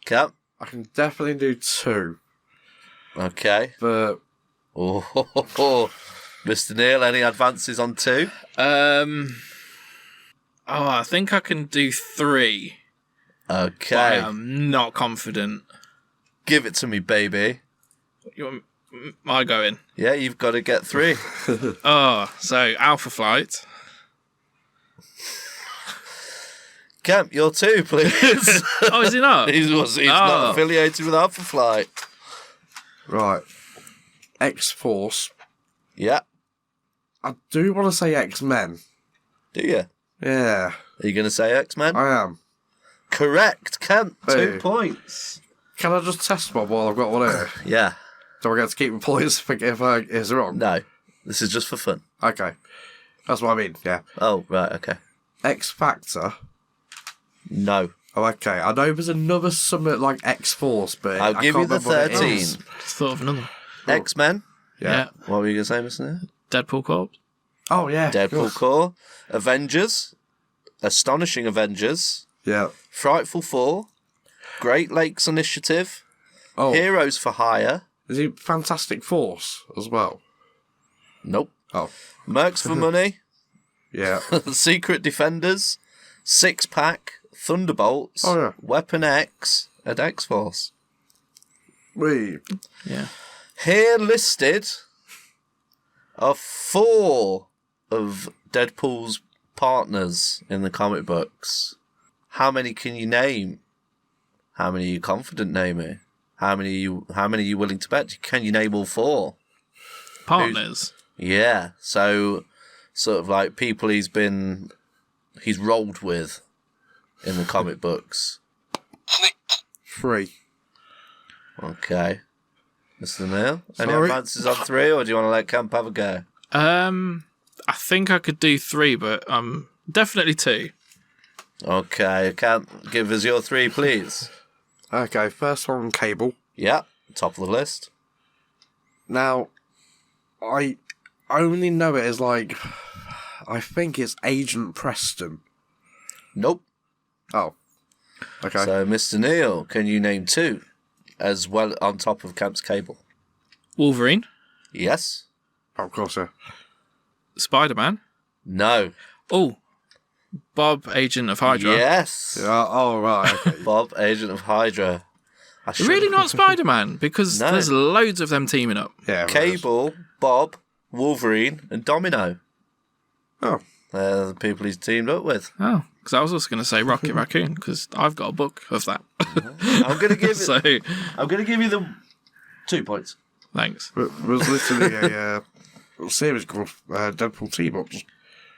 Cap? I can definitely do 2. Okay. But Oh, Mr. Neil, any advances on 2? I think I can do 3. Okay. But I am not confident. Give it to me, baby. You want my going? Yeah, you've got to get 3. So Alpha Flight. Camp, you're 2, please. Oh, is he not? he's not affiliated with Alpha Flight. right. X-Force. Yeah. I do want to say X-Men. Do you? Yeah. Are you going to say X-Men? I am. Correct, Camp. 2 Hey. points. Can I just test one while I've got one here? Yeah. Do I get to keep the points if it's wrong? No. This is just for fun. Okay. That's what I mean, yeah. Oh, right, okay. X-Factor. No. Oh, okay. I know there's another summit like X-Force, but I'll I give can't you the remember what it 13. is. Just thought of another. X-Men. Yeah. What were you going to say, Mr. Neil? Deadpool Corps. Oh, yeah. Deadpool Corps. Avengers. Astonishing Avengers. Yeah. Frightful Four. Great Lakes Initiative. Oh, Heroes for Hire. is he Fantastic Force as well? Nope. Oh. Mercs for Money, Yeah. Secret Defenders, Six Pack, Thunderbolts, Oh, yeah. Weapon X, and X-Force. We. Yeah. Here listed are 4 of Deadpool's partners in the comic books. How many can you name? How many are you confident naming? How many are you willing to bet? Can you name all 4? Partners. Yeah. So sort of like people he's rolled with in the comic books. 3. Okay. Mr. Neil, any Sorry. advances on 3, or do you want to let Camp have a go? I think I could do 3, but definitely 2. Okay, Camp, give us your 3, please. Okay, first one, Cable. Yeah, top of the list. Now, I only know it as like, I think it's Agent Preston. Nope. Oh. Okay. So, Mr. Neil, can you name 2 as well on top of Camp's Cable? Wolverine. Yes. Of course, yeah. Spider-Man. No. Oh, Bob, Agent of Hydra. Yes. Oh, right. Okay. Bob, Agent of Hydra. Really not Spider-Man, because No. there's loads of them teaming up. Yeah. Cable, Bob, Wolverine, and Domino. Oh. They're the people he's teamed up with. Oh, because I was also going to say Rocket Raccoon, because I've got a book of that. I'm gonna give it. So, I'm gonna give you the 2 points. thanks. It was literally a series called Deadpool Team-Ups.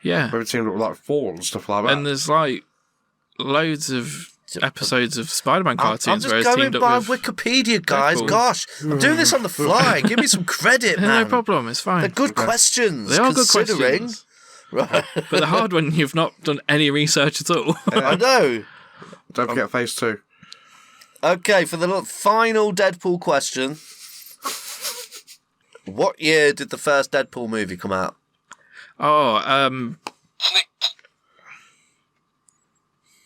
Yeah. Where we teamed up with like 4 and stuff like that. And there's like loads of episodes of Spider-Man I'm cartoons just where it's going teamed by up with... Wikipedia, guys. Deadpool. Gosh, I'm doing this on the fly. Give me some credit, Yeah, man. no problem, it's fine. They're good questions. They are good considering. questions. Right. But they're hard when you've not done any research at all. I know. Don't forget Phase 2. Okay, for the final Deadpool question. What year did the first Deadpool movie come out? Oh,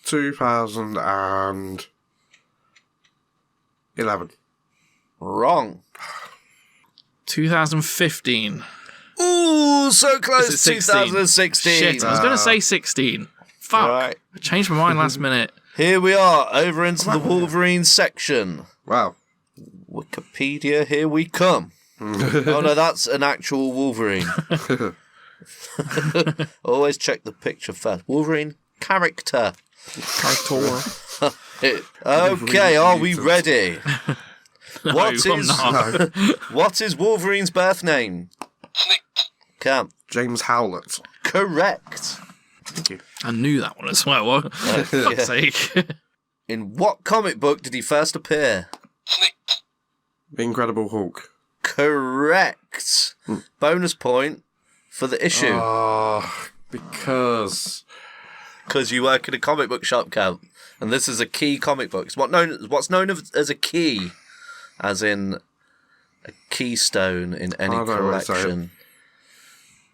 2011. Wrong. 2015. Ooh, so close. Is it 16? 2016. Shit, I was going to say 16. Fuck. Right. I changed my mind last minute. Here we are, over into the Wolverine section. Wow. Wikipedia, here we come. Oh no, that's an actual Wolverine. Always check the picture first. Wolverine character. Okay, are we ready? No, What I'm is not. what is Wolverine's birth name? Camp. James Howlett. Correct. Thank you. I knew that one as well. Fuck's sake. In what comic book did he first appear? The Incredible Hulk. Correct. Bonus point for the issue. Because You work in a comic book shop, Camp, and this is a key comic book. It's what's known as a key, as in a keystone in any I don't know what it's collection.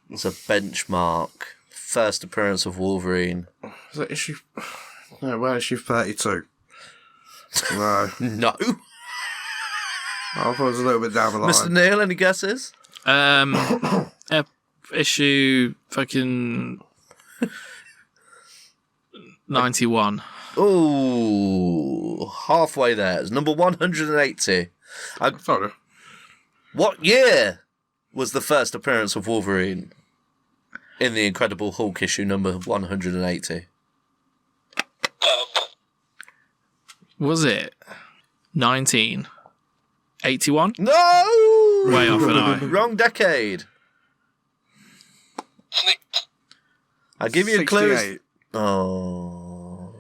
It's a benchmark. First appearance of Wolverine. is it issue? No, where issue 32? No, No. I thought it was a little bit down the line. Mr. Neil, any guesses? Issue fucking 91. Ooh, halfway there. It's number 180. Sorry. What year was the first appearance of Wolverine in the Incredible Hulk issue number 180? Was it 1981? No! Way off an eye. Wrong decade. I'll give you a clue. 68. Oh.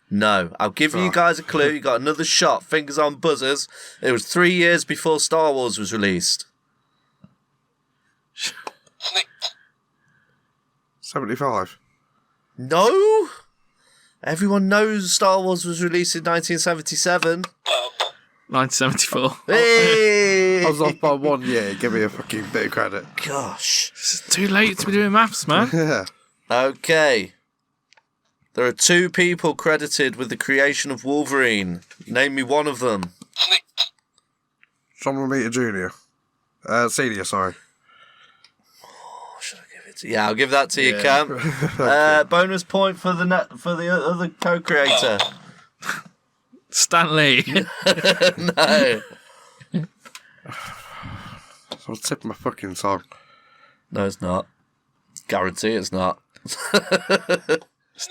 No, I'll give you guys a clue. You got another shot. Fingers on buzzers. It was 3 years before Star Wars was released. 75. No! Everyone knows Star Wars was released in 1977. 1974. Hey! I was off by 1 year. Give me a fucking bit of credit. Gosh. It's too late to be doing maths, man. Yeah. Okay. There are 2 people credited with the creation of Wolverine. Name me one of them. John Romita Jr. Senior, sorry. should I give it to you? Yeah, I'll give that to you, Yeah. Cam. Bonus point for the other co-creator. Stanley. No. I'll tip my fucking song. No, it's not. Guarantee it's not.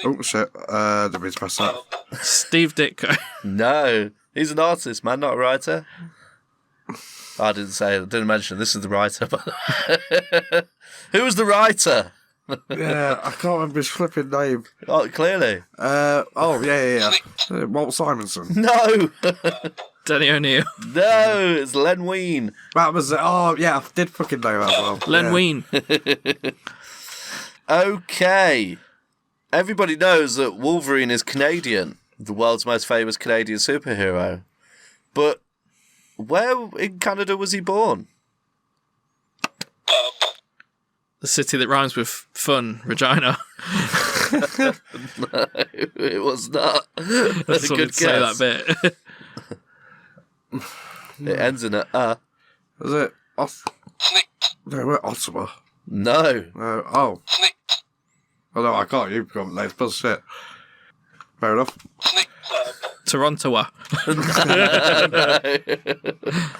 Oh shit! Let me press that. Steve Ditko. No. He's an artist, man, not a writer. I didn't mention this is the writer, but who was the writer? Yeah, I can't remember his flipping name. Oh, clearly. Yeah. Walt Simonson. No. Danny O'Neill. No, it's Len Wein. That was it. Oh, yeah, I did fucking know that well. Len yeah. Wein. Okay. Everybody knows that Wolverine is Canadian, the world's most famous Canadian superhero. But where in Canada was he born? The city that rhymes with fun, Regina. No, it was not. I just wanted to say that bit. It ends in a Was it? No, we're Ottawa. No. Oh. Oh no, I can't. You've got names. Bullshit. Fair enough. Toronto.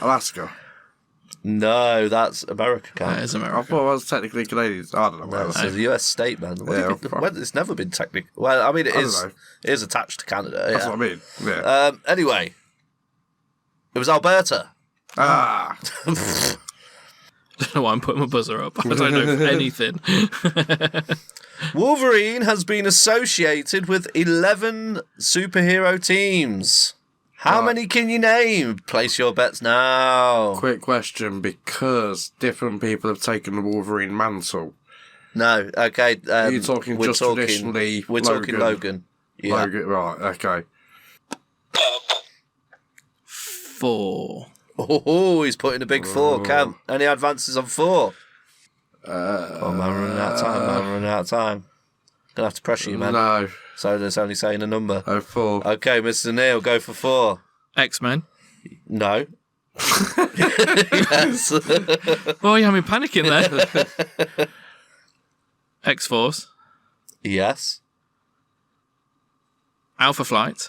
Alaska. No, that's America, Cam. That is I America. thought I was technically Canadian. I don't know. No, Whatever. it's a US state, man. Yeah, It's never been technically. Well, I mean, it I don't is. know. It is attached to Canada. That's Yeah. what I mean. Yeah. Anyway, it was Alberta. Ah. I don't know why I'm putting my buzzer up. I don't know anything. Wolverine has been associated with 11 superhero teams. How Right. many can you name? Place your bets now. Quick question, because different people have taken the Wolverine mantle. No, okay. Are you talking just traditionally We're talking Logan. Yeah. Logan, right, okay. 4. Oh, he's putting a big 4. Cam, any advances on 4? Oh, man, running out of time. Gonna have to pressure you, man. No. So there's only saying a number. Oh, 4. Okay, Mr. Neil, go for 4. X-Men. No. Yes. Oh, yeah, I'm panicking there. X-Force. Yes. Alpha Flight.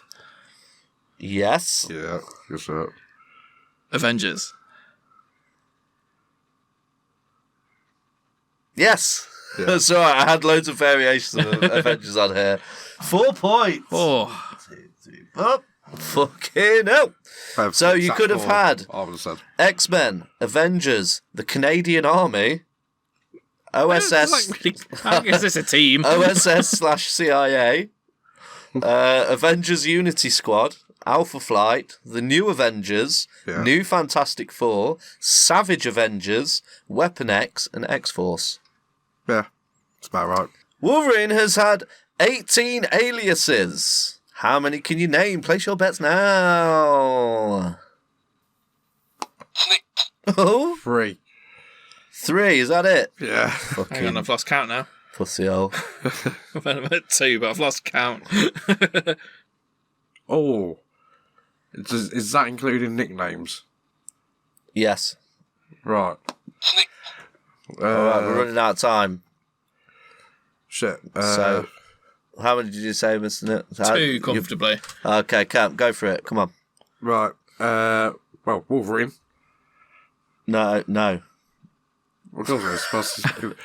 Yes. Yeah, yes, sir. Avengers. Yes. Yeah. That's all right. I had loads of variations of Avengers on here. 4 points. Oh, Oh, fucking hell. So you could have had I would have said. X-Men, Avengers, the Canadian Army, OSS, is this a team? OSS/CIA, Avengers Unity Squad, Alpha Flight, the New Avengers, Yeah. New Fantastic Four, Savage Avengers, Weapon X, and X-Force. Yeah, that's about right. Wolverine has had 18 aliases. How many can you name? Place your bets now. Oh, 3. 3, is that it? Yeah. Hang on, I've lost count now. Pussy hole. I'm at 2, but I've lost count. Oh. Is that including nicknames? Yes. Right. Alright, we're running out of time. Shit. So, how many did you say, Mr. Nick? 2 comfortably. Okay, Cam, go for it. Come on. Right. Well, Wolverine. No. What was I supposed to...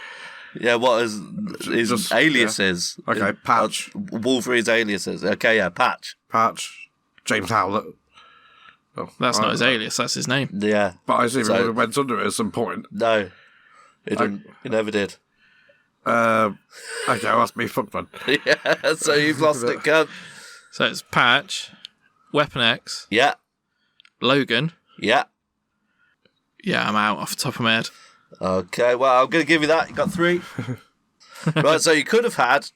Yeah, what is his Just- aliases? yeah. Okay, Patch. Wolverine's aliases. Okay, yeah, Patch. Patch. James Howlett. Oh, That's not his alias, that's his name. Yeah. But I assume So- it went under it at some point. No. It didn't. It never did. Okay, well, that's me fucked then. Yeah, so you've lost it, Cam. So it's Patch, Weapon X, Yeah. Logan. Yeah. Yeah, I'm out off the top of my head. Okay, well, I'm going to give you that. You got 3. Right, so you could have had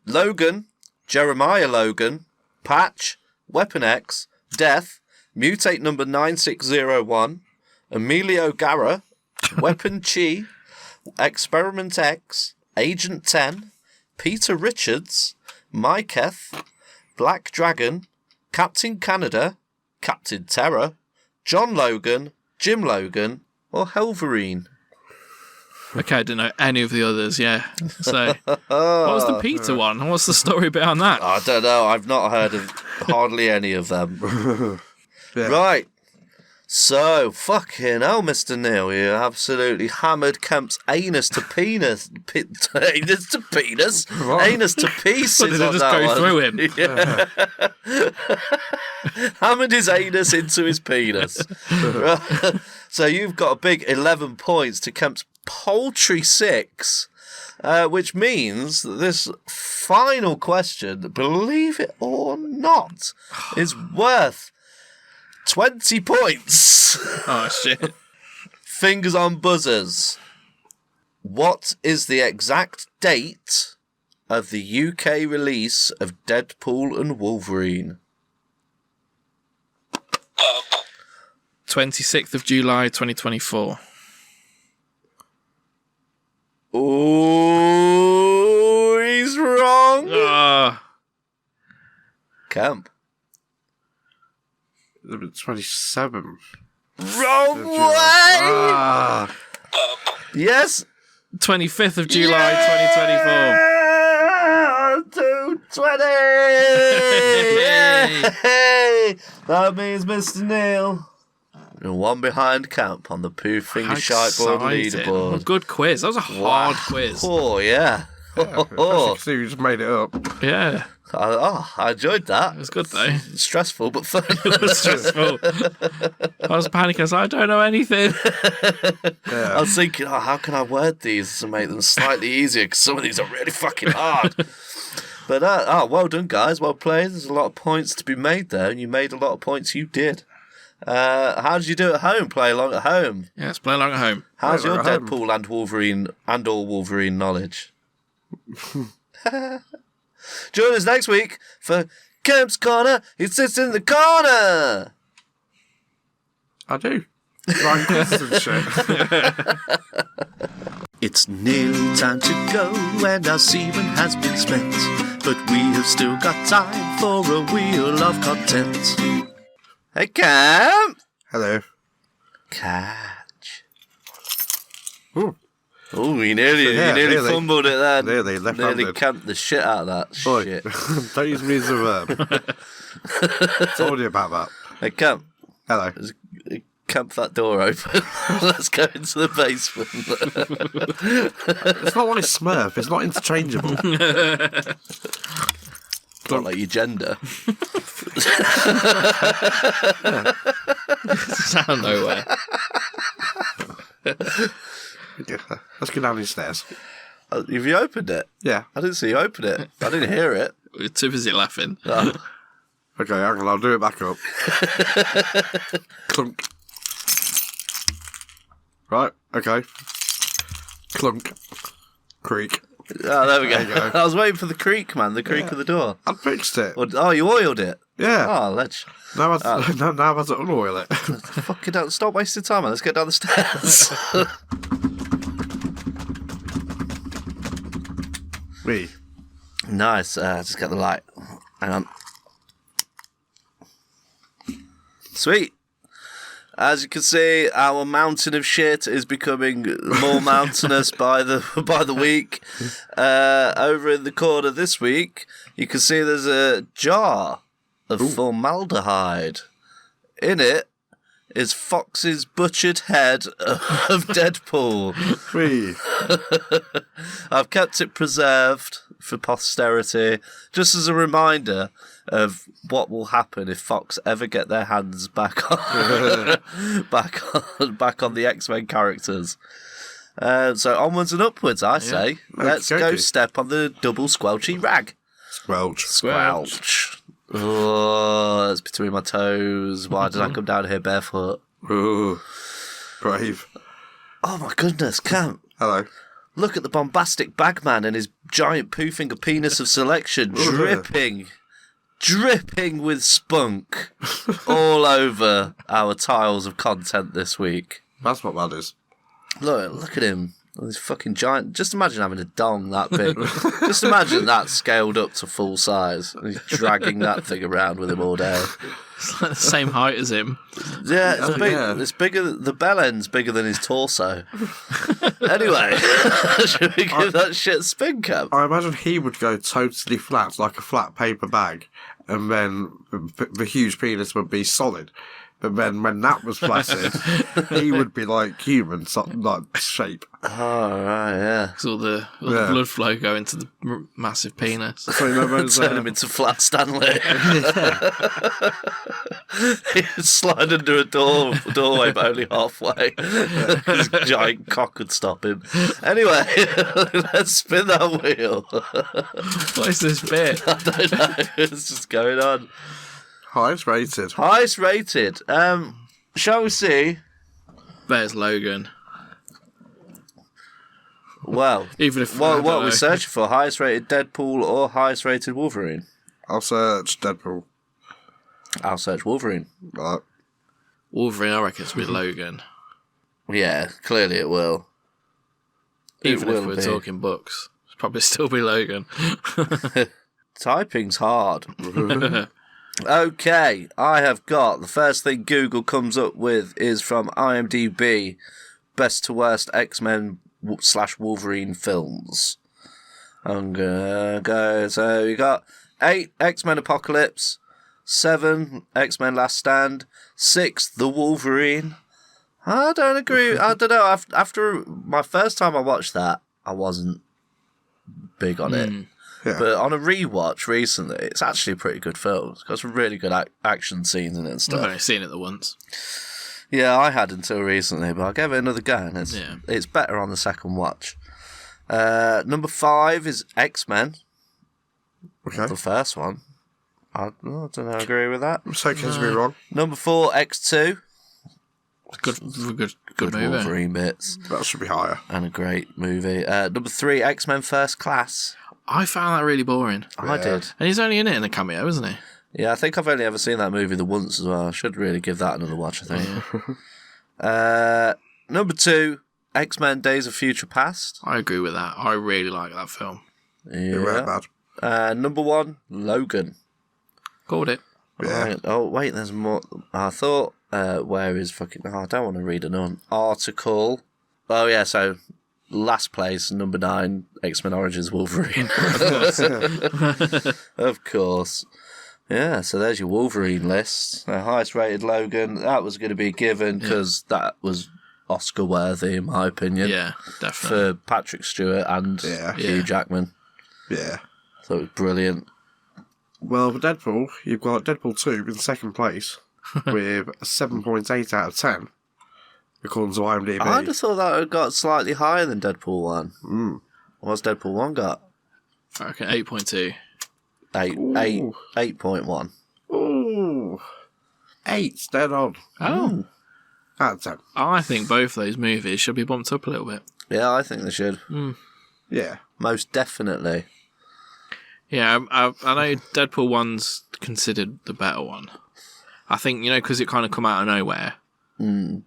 Logan, Jeremiah Logan, Patch, Weapon X, Death, Mutate number 9601, Emilio Gara, Weapon Chi, Experiment X, Agent 10, Peter Richards, Myketh, Black Dragon, Captain Canada, Captain Terror, John Logan, Jim Logan, or Wolverine. Okay, I didn't know any of the others, yeah. So, what was the Peter one? What's the story behind that? I don't know. I've not heard of hardly any of them. Yeah. Right. So, fucking hell, Mr. Neil, you absolutely hammered Kemp's anus to penis. Anus to penis? What? Anus to pieces. Did it just go through him? Yeah. Hammered his anus into his penis. Right. So you've got a big 11 points to Kemp's paltry 6, which means that this final question, believe it or not, is worth 20 points. Oh, shit. Fingers on buzzers. What is the exact date of the UK release of Deadpool and Wolverine? 26th of July, 2024. Oh, he's wrong. Camp. 27. Wrong way. Yes. 25th of July, 220. Yay. That means Mr. Neil. And one behind Camp on the Pooh Finger Shite board leaderboard. Good quiz. That was a hard quiz. Oh, yeah. I see you just made it up. Yeah. I enjoyed that. It was good, though. Stressful, but fun. It was stressful. I was panicking. I was like, I don't know anything. I was thinking, how can I word these to make them slightly easier? Because some of these are really fucking hard. But, well done, guys. Well played. There's a lot of points to be made there, and you made a lot of points. You did. How did you do at home? Play along at home. Yeah, let's play along at home. How's your at home. Deadpool and Wolverine and all Wolverine knowledge? Join us next week for Kemp's Corner. He sits in the corner. I do. Ryan quizzes and shit. It's nearly time to go and our semen has been spent, but we have still got time for a Wheel of Kontent. Hey, Camp. Hello. Catch. Ooh. Oh, he nearly fumbled it then. Nearly left-handed. Nearly camped the shit out of that Boy, shit. don't use me as a verb. Told you about that. Hey, Camp. Hello. Camp that door open. Let's go into the basement. It's not like Smurf. It's not interchangeable. Not like your gender. It's out of nowhere. Yeah, let's go down these stairs. Have you opened it? Yeah. I didn't see you open it. I didn't hear it. We're too busy laughing. Oh. Okay, hang on, I'll do it back up. Clunk. Right, okay. Clunk. Creak. Oh, there we go. There you go. I was waiting for the creak, man. The creak of the door. I fixed it. Oh, you oiled it? Yeah. Oh, let's... Now I have to unoil it. Fucking don't stop wasting time, man. Let's get down the stairs. Me. Nice. Just get the light. Hang on. Sweet. As you can see, our mountain of shit is becoming more mountainous by the week. Over in the corner this week, you can see there's a jar of formaldehyde. In it is Fox's butchered head of Deadpool. Me. I've kept it preserved for posterity, just as a reminder of what will happen if Fox ever get their hands back on back on the X-Men characters. So onwards and upwards, I say. Let's go step on the double squelchy rag. Squelch. Oh, it's between my toes. Why did I come down here barefoot? Ooh. Brave. Oh my goodness, Camp. Hello. Look at the bombastic bagman and his giant poo finger penis of selection dripping with spunk all over our tiles of content this week. That's what that is. Look at him. This fucking giant. Just imagine having a dong that big. Just imagine that scaled up to full size. And he's dragging that thing around with him all day. It's like the same height as him. Yeah, it's big. yeah. It's bigger. The bell end's bigger than his torso. Anyway, should we give that shit a spin, Cam? I imagine he would go totally flat, like a flat paper bag, and then the huge penis would be solid. But then when that was flaccid, he would be like human, like shape. Oh, right, yeah. All the blood flow going to the massive penis. So you remember Turn him into Flat Stanley. He'd slide under a doorway, but only halfway. His giant cock would stop him. Anyway, let's spin that wheel. What is this bit? I don't know. It's just going on. highest rated. Highest rated. Shall we see? There's Logan. Well, Even if what are we searching for? Highest rated Deadpool or highest rated Wolverine? I'll search Deadpool. I'll search Wolverine. Right. Wolverine, I reckon it's with Logan. Yeah, clearly it will. Even It if will we're be. talking books, it's probably still be Logan. Typing's hard. Okay, I have got the first thing Google comes up with is from IMDb, best to worst X-Men / Wolverine films. I'm gonna go. So you got 8 X-Men Apocalypse, 7 X-Men Last Stand, 6 The Wolverine. I don't agree. I don't know. After my first time I watched that, I wasn't big on it. Yeah. But on a rewatch recently, it's actually a pretty good film. It's got some really good action scenes in it and I've stuff. only seen it the once. Yeah, I had until recently, but I gave it another go, and it's better on the second watch. Number 5 is X-Men, Okay. the first one. I don't know, I agree with that. It's okay to be wrong. Number 4, X2. Good Good movie. Wolverine bits, That should be higher. and a great movie. Number 3, X-Men First Class. I found that really boring. I did. And he's only in it in a cameo, isn't he? Yeah, I think I've only ever seen that movie the once as well. I should really give that another watch, I think. Number 2, X-Men Days of Future Past. I agree with that. I really like that film. It weren't bad. Number 1, Logan. Called it. Yeah. Right. Oh, wait, there's more. I thought, where is fucking... Oh, I don't want to read an article. Oh, yeah, so last place, number 9, X-Men Origins Wolverine. Of course. Yeah, so there's your Wolverine list. Highest rated Logan. That was going to be a given because that was Oscar worthy, in my opinion. Yeah, definitely. For Patrick Stewart and Hugh Yeah. Jackman. Yeah. So it was brilliant. Well, for Deadpool, you've got Deadpool 2 in second place with a 7.8 out of 10, according to IMDb. I'd have thought that would have got slightly higher than Deadpool 1. What's Deadpool 1 got? Okay, 8.2. 8.1. Ooh. 8, dead on. Oh. Out of 10. I think both those movies should be bumped up a little bit. Yeah, I think they should. Yeah. Most definitely. Yeah, I know Deadpool 1's considered the better one. I think, because it kind of come out of nowhere. Well,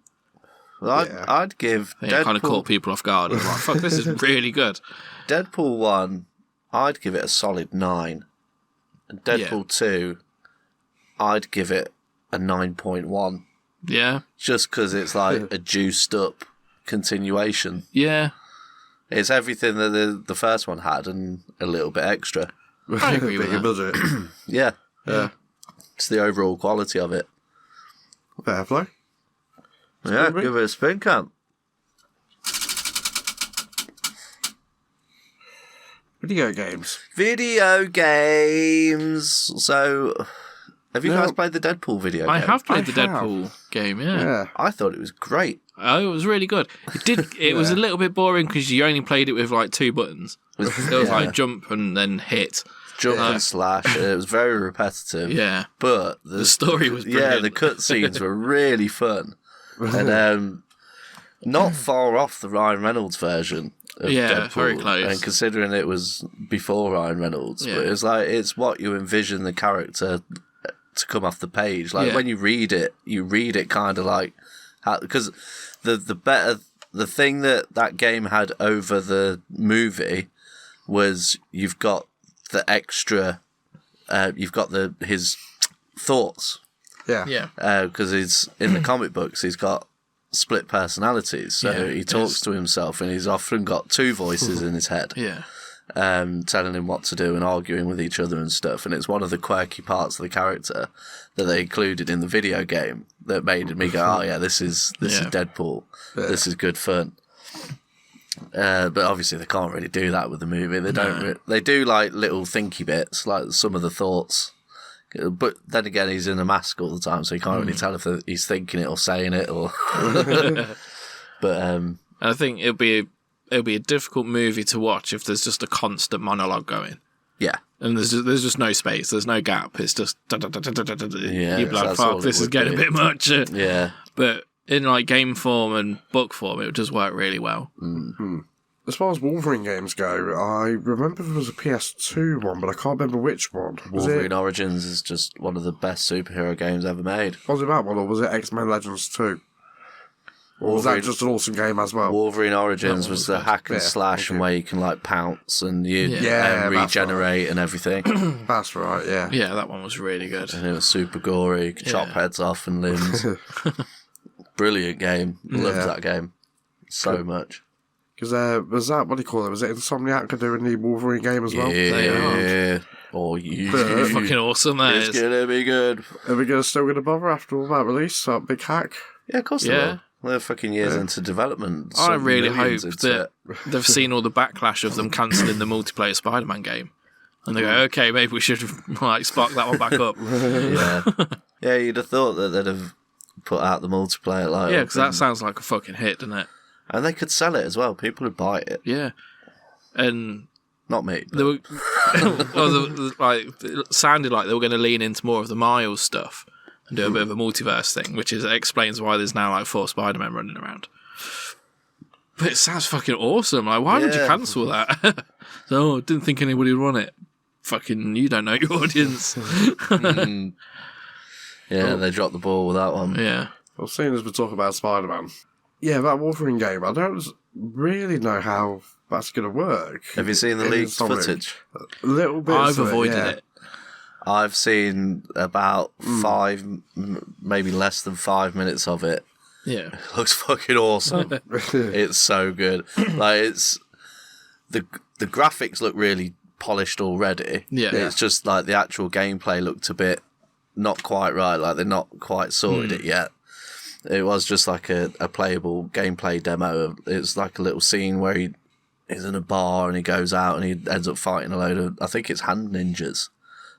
Yeah. I'd give I think it kind of caught people off guard. I was like, fuck, this is really good. Deadpool 1, I'd give it a solid 9. And Deadpool 2, I'd give it a 9.1. Yeah. Just because it's like a juiced up continuation. Yeah. It's everything that the first one had and a little bit extra. I agree with Bigger that. budget. Yeah. Yeah. It's the overall quality of it. Fair play. Yeah, good, give it a spin, Camp. Video games. Video games. So, have you No. guys played the Deadpool video I game? have played the I have. Deadpool game, yeah. Yeah. I thought it was great. Oh, it was really good. It was a little bit boring because you only played it with like 2 buttons. It was like jump and then hit. Jump and slash. It was very repetitive. Yeah. But The story was yeah, brilliant. the cutscenes were really fun. And not far off the Ryan Reynolds version of Yeah, Deadpool. very close. And considering it was before Ryan Reynolds, Yeah. but it's what you envision the character to come off the page. Like Yeah. when you read it kind of like because the better the thing that game had over the movie was you've got the extra, you've got his thoughts. Yeah. Yeah. Because he's in the comic books, he's got split personalities, so he talks to himself, and he's often got two voices in his head. Yeah. Telling him what to do and arguing with each other and stuff. And it's one of the quirky parts of the character that they included in the video game that made me go, oh yeah, this is Deadpool. Yeah. This is good fun. But obviously they can't really do that with the movie. They don't. They do like little thinky bits, like some of the thoughts. But then again, he's in a mask all the time, so you can't really tell if he's thinking it or saying it. Or. But I think it'll be a difficult movie to watch if there's just a constant monologue going. Yeah. And there's just no space, there's no gap. It's just yeah, you're like, fuck, this is getting a bit much. Yeah. But in like game form and book form, it does work really well. Mm-hmm. As far as Wolverine games go, I remember there was a PS2 one, but I can't remember which one. Wolverine Origins is just one of the best superhero games ever made. Was it that one, or was it X-Men Legends 2? Or was that just an awesome game as well? Wolverine Origins was the hack and slash, and where you can like pounce and you regenerate and everything. That's right, yeah. Yeah, that one was really good. And it was super gory. You could chop heads off and limbs. Brilliant game. Loved that game so much. Because was that, what do you call it? Was it Insomniac doing the Wolverine game as well? Yeah. Oh, fucking awesome, that it's gonna be good. Are we still gonna bother after all that release? That big hack? Yeah, of course they will. They're fucking years into development. I really hope that they've seen all the backlash of them cancelling the multiplayer Spider-Man game. And they go, okay, maybe we should like spark that one back up. Yeah, you'd have thought that they'd have put out the multiplayer. Like, yeah, because that sounds like a fucking hit, doesn't it? And they could sell it as well. People would buy it. Yeah. And... Not me. They were, it sounded like they were going to lean into more of the Miles stuff and do a bit of a multiverse thing, which explains why there's now like 4 Spider-Men running around. But it sounds fucking awesome. Like, why would you cancel that? I didn't think anybody would want it. Fucking, you don't know your audience. Yeah, they dropped the ball with that one. Yeah. Well, seeing as we're talking about Spider-Man, that Wolverine game, I don't really know how that's going to work. Have you seen the leaked footage? A little bit. I've avoided it. I've seen about 5, maybe less than 5 minutes of it. Yeah. It looks fucking awesome. It's so good. Like, it's... The graphics look really polished already. Yeah. It's just like the actual gameplay looked a bit not quite right. Like, they're not quite sorted it yet. It was just like a playable gameplay demo. It's like a little scene where he's in a bar and he goes out and he ends up fighting a load of, I think it's hand ninjas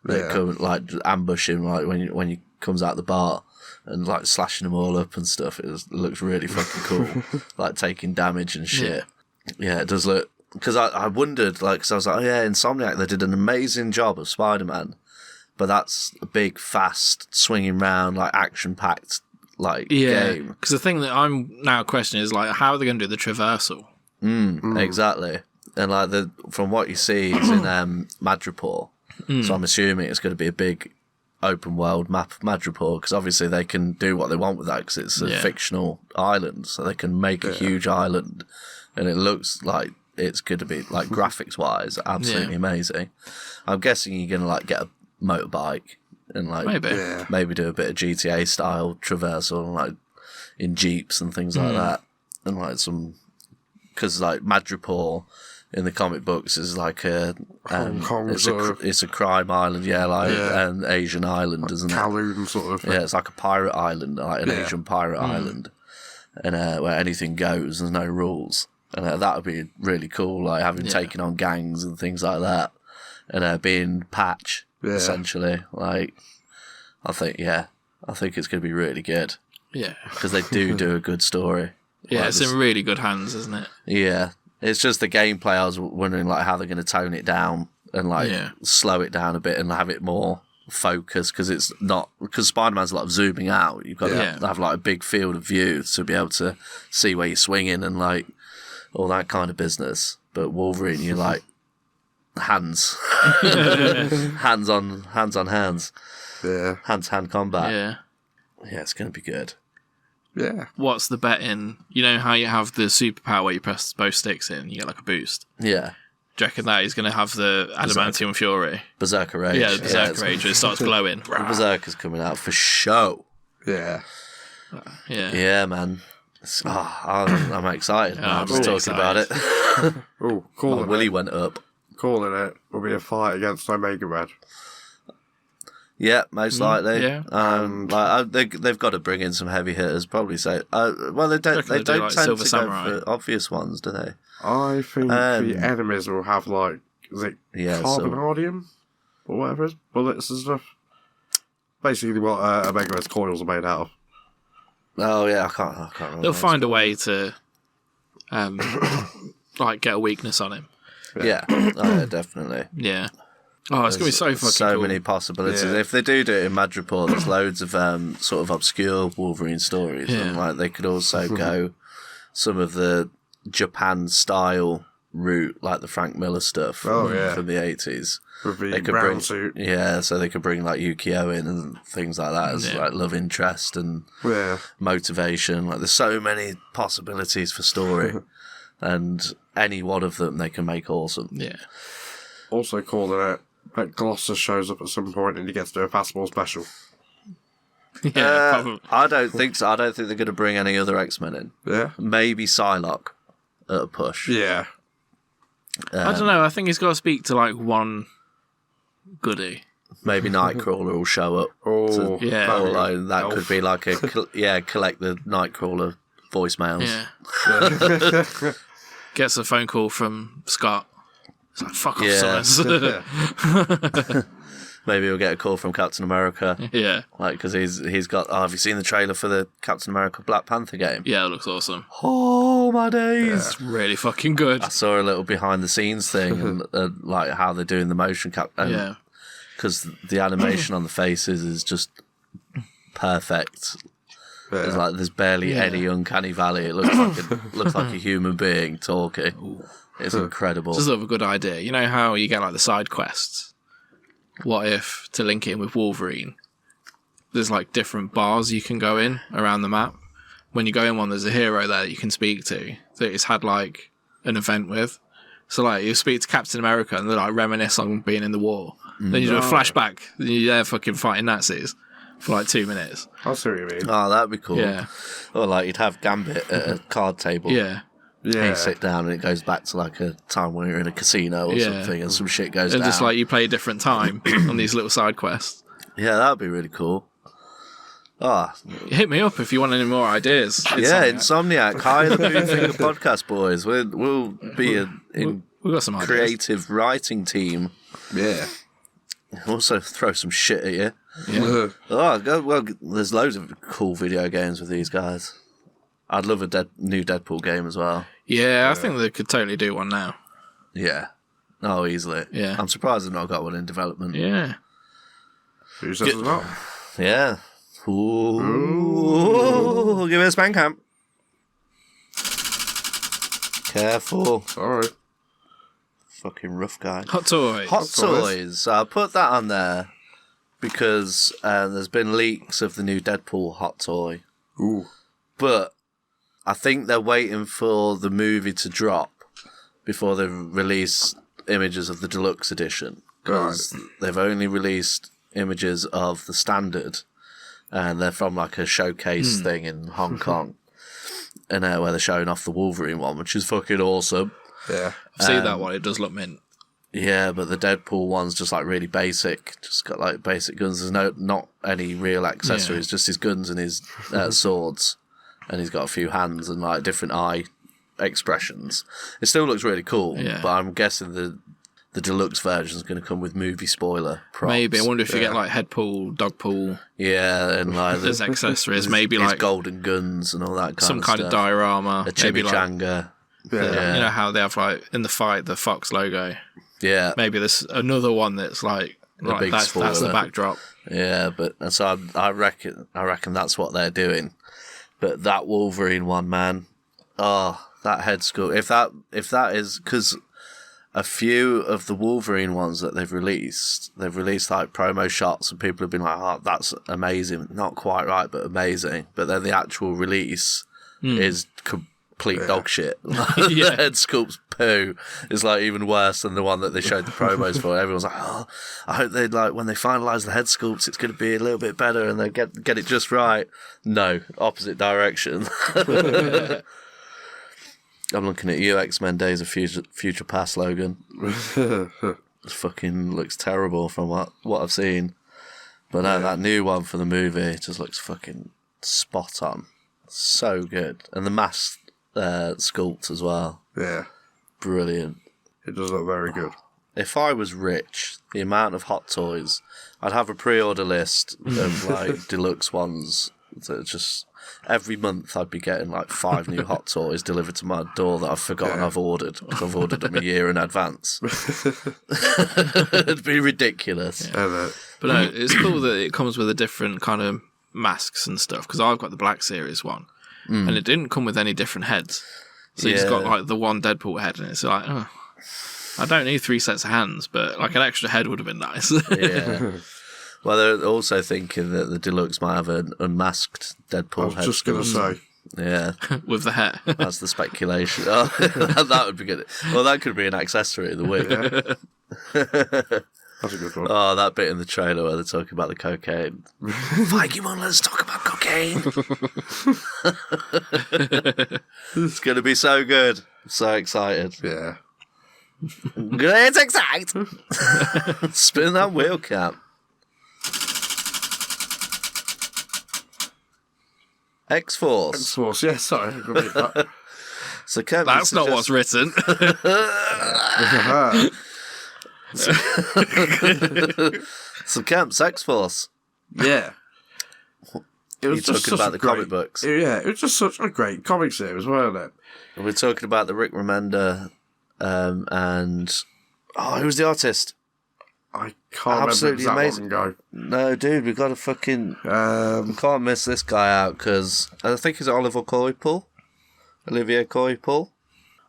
that come like ambush him like when he comes out the bar and like slashing them all up and stuff. It looks really fucking cool, like taking damage and shit. Yeah, it does look. Because I wondered, like, because I was like, oh yeah, Insomniac, they did an amazing job of Spider-Man, but that's a big, fast, swinging round, like action-packed, like game. Because the thing that I'm now questioning is like, how are they going to do the traversal? Exactly. And like from what you see, it's in Madripoor. So I'm assuming it's going to be a big open world map of Madripoor, because obviously they can do what they want with that because it's a fictional island, so they can make a huge island, and it looks like it's going to be like graphics wise absolutely amazing. I'm guessing you're going to like get a motorbike and like maybe do a bit of GTA style traversal, like in jeeps and things like that, and like some, because like Madripoor in the comic books is like it's a crime island, an Asian island, isn't it? Kowloon sort of. Yeah, it's like a pirate island, like an Asian pirate island, and where anything goes, there's no rules, and that would be really cool, like having taken on gangs and things like that, and being Patch essentially. Like, I think it's going to be really good. Yeah, because they do a good story. Yeah, like, it's in really good hands, isn't it? Yeah. It's just the gameplay. I was wondering like how they're going to tone it down and like slow it down a bit and have it more focused, because it's not, because Spider-Man's a lot of zooming out. You've got to have like a big field of view to be able to see where you're swinging and like all that kind of business. But Wolverine, you're like hands, hands on hands, hand combat. Yeah, it's going to be good. Yeah. What's the bet in? You know how you have the superpower where you press both sticks in, you get like a boost. Yeah. Do you reckon that he's going to have the Adamantium Fury? Berserker Rage. Yeah, the Berserker Rage. It starts glowing. The Berserker's coming out for show. Yeah. Yeah. Yeah, man. I'm excited. Yeah, I'm just really talking about it. Oh, calling Willie it. went up. Calling it will be a fight against Omega Red. Yeah, most likely. yeah. They've got to bring in some heavy hitters. Probably say. Well, they don't. They don't like tend Silver to Samurai. go for obvious ones, do they? I think the enemies will have like is it carbonadium or whatever it is, bullets and stuff. Basically, what Omega Red's coils are made out of. Oh yeah, I can't remember. They'll find a way to, like, get a weakness on him. Yeah, yeah, definitely. Yeah. Oh, it's going to be so fucking so cool. many possibilities. Yeah. If they do it in Madripoor, there's loads of sort of obscure Wolverine stories, Yeah. and like they could also go some of the Japan style route, like the Frank Miller stuff from the 80s. With the They could brown bring, suit. yeah, so they could bring like Yukio in and things like that as like love interest and Yeah. motivation. Like there's so many possibilities for story, and any one of them they can make awesome. Yeah. Also calling it that Glossus shows up at some point and he gets to do a fastball special. Yeah, probably. I don't think so. I don't think they're going to bring any other X-Men in. Yeah. Maybe Psylocke at a push. Yeah. I don't know. I think he's got to speak to, like, one goodie. Maybe Nightcrawler will show up. Oh, Yeah. Or like, that could be like a collect the Nightcrawler voicemails. Yeah. Gets a phone call from Scott. It's like, fuck off, Yeah. Summers. Maybe we'll get a call from Captain America. Yeah. Like, because he's got. Oh, have you seen the trailer for the Captain America Black Panther game? Yeah, it looks awesome. Oh my days! It's really fucking good. I saw a little behind the scenes thing and like how they're doing the motion cap. Yeah. Because the animation on the faces is just perfect. It's like there's barely any uncanny valley. It looks like a human being talking. It's incredible. Just sort of a good idea. You know how you get like the side quests? What if, to link it in with Wolverine, there's like different bars you can go in around the map. When you go in one, there's a hero there that you can speak to that it's had like an event with. So like you speak to Captain America and they like reminisce on being in the war. Then you do a flashback. Then you're there fucking fighting Nazis for like 2 minutes. I see what you mean. Oh, that'd be cool. Yeah. Or like you'd have Gambit at a card table. Yeah. And Yeah. you sit down and it goes back to like a time when you're in a casino or something and some shit goes And down. just like you play a different time on these little side quests. Yeah, that'd be really cool. Ah, Hit me up if you want any more ideas. yeah, Insomniac. Hi, the Movie Finger Podcast boys. We'll be in We've got some ideas. creative writing team. Yeah. Also throw some shit at you. Yeah. Well, there's loads of cool video games with these guys. I'd love a new Deadpool game as well. Yeah, I think they could totally do one now. Yeah. Oh, easily. Yeah. I'm surprised they've not got one in development. Yeah. Who says it's not? Yeah. Ooh. Give it a span camp. Careful. Sorry. Fucking rough guy. Hot toys. Hot toys. I'll put that on there because there's been leaks of the new Deadpool hot toy. Ooh. But I think they're waiting for the movie to drop before they release images of the deluxe edition. Because they've only released images of the standard, and they're from like a showcase thing in Hong Kong, and where they're showing off the Wolverine one, which is fucking awesome. Yeah. I've seen that one. It does look mint. Yeah, but the Deadpool one's just like really basic. Just got like basic guns. There's not any real accessories. Just his guns and his swords, and he's got a few hands and like different eye expressions. It still looks really cool. Yeah. But I'm guessing the deluxe version is going to come with movie spoiler props. Maybe. I wonder if you get like head pull, dog pull. Yeah, and like There's accessories. Maybe his like golden guns and all that kind some of kind stuff. of diorama. A Maybe like, chimichanga. Yeah. you know how they have like in the fight the Fox logo. Yeah. Maybe there's another one that's like big that's the spoiler. backdrop. Yeah, but and so I reckon that's what they're doing. But that Wolverine one, man, oh, that head sculpt. If that is because a few of the Wolverine ones that they've released like promo shots, and people have been like, "Oh, that's amazing!" Not quite right, but amazing. But then the actual release is complete dog shit. The head sculpt's poo is like even worse than the one that they showed the promos for. Everyone's like, "Oh, I hope they like when they finalise the head sculpts, it's going to be a little bit better and they get it just right." No, opposite direction. I'm looking at you, X-Men Days of Future Past, Logan. It fucking looks terrible from what I've seen. But no, that new one for the movie just looks fucking spot on. So good. And the mask sculpt as well. Yeah. Brilliant. It does look very good. If I was rich, the amount of Hot Toys, I'd have a pre-order list of like deluxe ones that just... Every month I'd be getting like 5 new Hot Toys delivered to my door that I've forgotten I've ordered, because I've ordered them a year in advance. It'd be ridiculous. Yeah. But no, it's cool that it comes with a different kind of masks and stuff, because I've got the Black Series one, and it didn't come with any different heads. So you just got like the one Deadpool head, and it's like, oh, I don't need 3 sets of hands, but like an extra head would have been nice. Yeah. Well, they're also thinking that the deluxe might have an unmasked Deadpool head. I was just going to say. Yeah. With the hair. That's the speculation. Oh, that would be good. Well, that could be an accessory of the wig. Yeah. That's a good one. Oh, that bit in the trailer where they're talking about the cocaine. Feige won't let us talk about cocaine. It's going to be so good. I'm so excited. Yeah. Great excite! Spin that wheel cap. X-Force. X-Force, yeah, sorry. I read that. So Kemp, That's not what's written. So Kemp's X-Force. Yeah. It was You're just talking such about a the great, comic books. Yeah, it was just such a great comic series, wasn't it? We're talking about the Rick Remender and... Oh, who was the artist? I can't Absolutely remember amazing. that long ago. No, dude, we've got to fucking... we can't miss this guy out, because I think it's Olivier Coypel.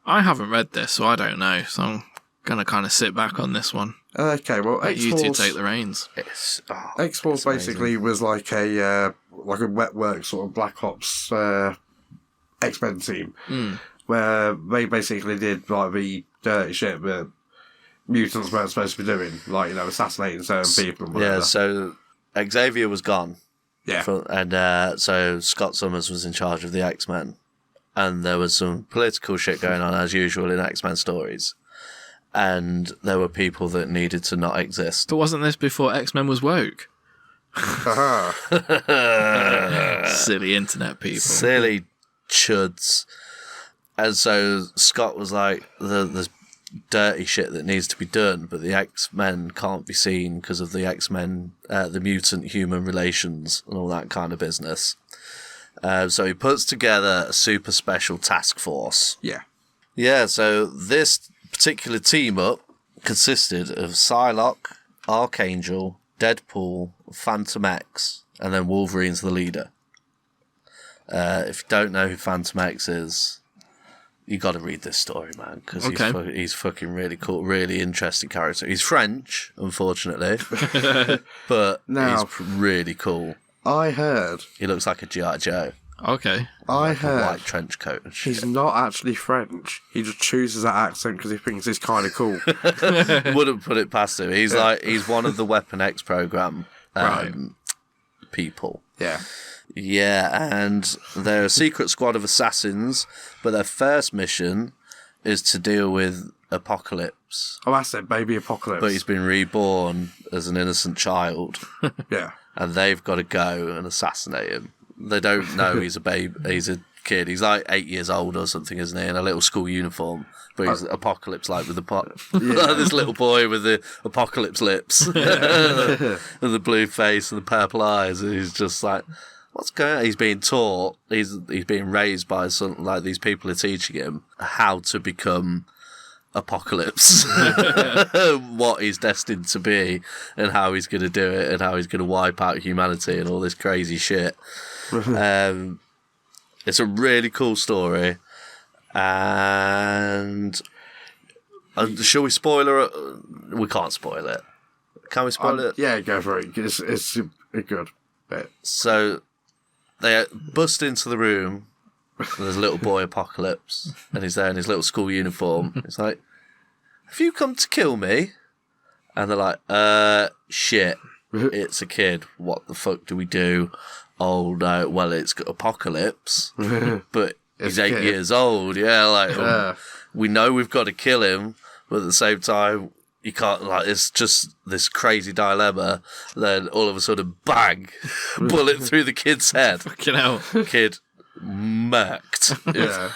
I haven't read this, so I don't know. So I'm going to kind of sit back on this one. Okay, well, Let you two X-Force... take the reins. X-Force basically was like a wet work sort of Black Ops X-Men team, where they basically did like the dirty shit that mutants weren't supposed to be doing, like, you know, assassinating certain people and whatever. Yeah, so Xavier was gone. Yeah. And so Scott Summers was in charge of the X-Men. And there was some political shit going on, as usual, in X-Men stories. And there were people that needed to not exist. But wasn't this before X-Men was woke? Silly internet people. Silly chuds. And so Scott was like, the dirty shit that needs to be done, but the X-Men can't be seen because of the X-Men, the mutant-human relations and all that kind of business. So he puts together a super special task force. Yeah. Yeah, so this particular team-up consisted of Psylocke, Archangel, Deadpool, Phantom X, and then Wolverine's the leader. If you don't know who Phantom X is, you got to read this story, man, because he's fucking really cool, really interesting character. He's French, unfortunately, but he's really cool. I heard... He looks like a G.I. Joe. Okay. I A heard... white trench coat and shit. He's not actually French. He just chooses that accent because he thinks it's kind of cool. Wouldn't put it past him. He's he's one of the Weapon X program people. Yeah. Yeah, and they're a secret squad of assassins, but their first mission is to deal with Apocalypse. Oh, that's it, baby Apocalypse. But he's been reborn as an innocent child. Yeah. And they've got to go and assassinate him. They don't know he's a baby. He's a kid. He's like 8 years old or something, isn't he? In a little school uniform. But he's Apocalypse, like with this little boy with the Apocalypse lips. And the blue face and the purple eyes. And he's just like... What's going on? He's being taught, he's being raised by some, like, these people are teaching him how to become Apocalypse, what he's destined to be, and how he's going to do it, and how he's going to wipe out humanity and all this crazy shit. It's a really cool story, and Shall we spoiler it? We can't spoil it. Can we spoil it? Yeah, go for it. It's a good bit. So they bust into the room. There's a little boy, Apocalypse, and he's there in his little school uniform. He's like, "Have you come to kill me?" And they're like, shit, it's a kid. What the fuck do we do? Oh no, well, it's got Apocalypse, but he's 8 years old. Yeah, we know we've got to kill him, but at the same time, you can't, like, it's just this crazy dilemma. Then all of a sudden, bang, bullet through the kid's head. Fucking hell. Kid murked. Yeah.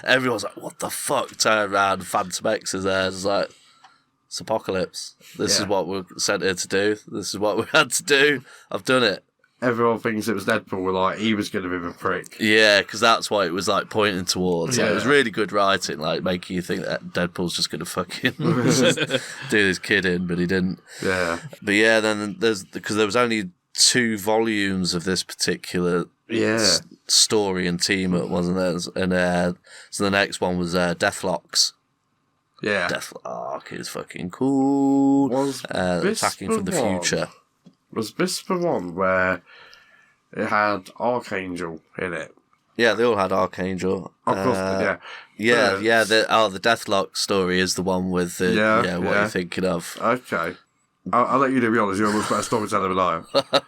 Everyone's like, what the fuck? Turn around, Phantom X is there. It's like, it's Apocalypse. This is what we're sent here to do. This is what we had to do. I've done it. Everyone thinks it was Deadpool. We're like, he was going to be the prick. Yeah, because that's what it was like pointing towards. Like, it was really good writing, like making you think that Deadpool's just going to fucking do this kid in, but he didn't. Yeah. But yeah, then because there was only 2 volumes of this particular story and team up, wasn't there? And so the next one was Deathlocks. Yeah. Deathlock is fucking cool. Was attacking from the future. Was this the one where it had Archangel in it? Yeah, they all had Archangel. Of course, yeah. The Deathlock story is the one with the what you're thinking of. Okay. I'll let you do, be honest. You're a much better storyteller than I am.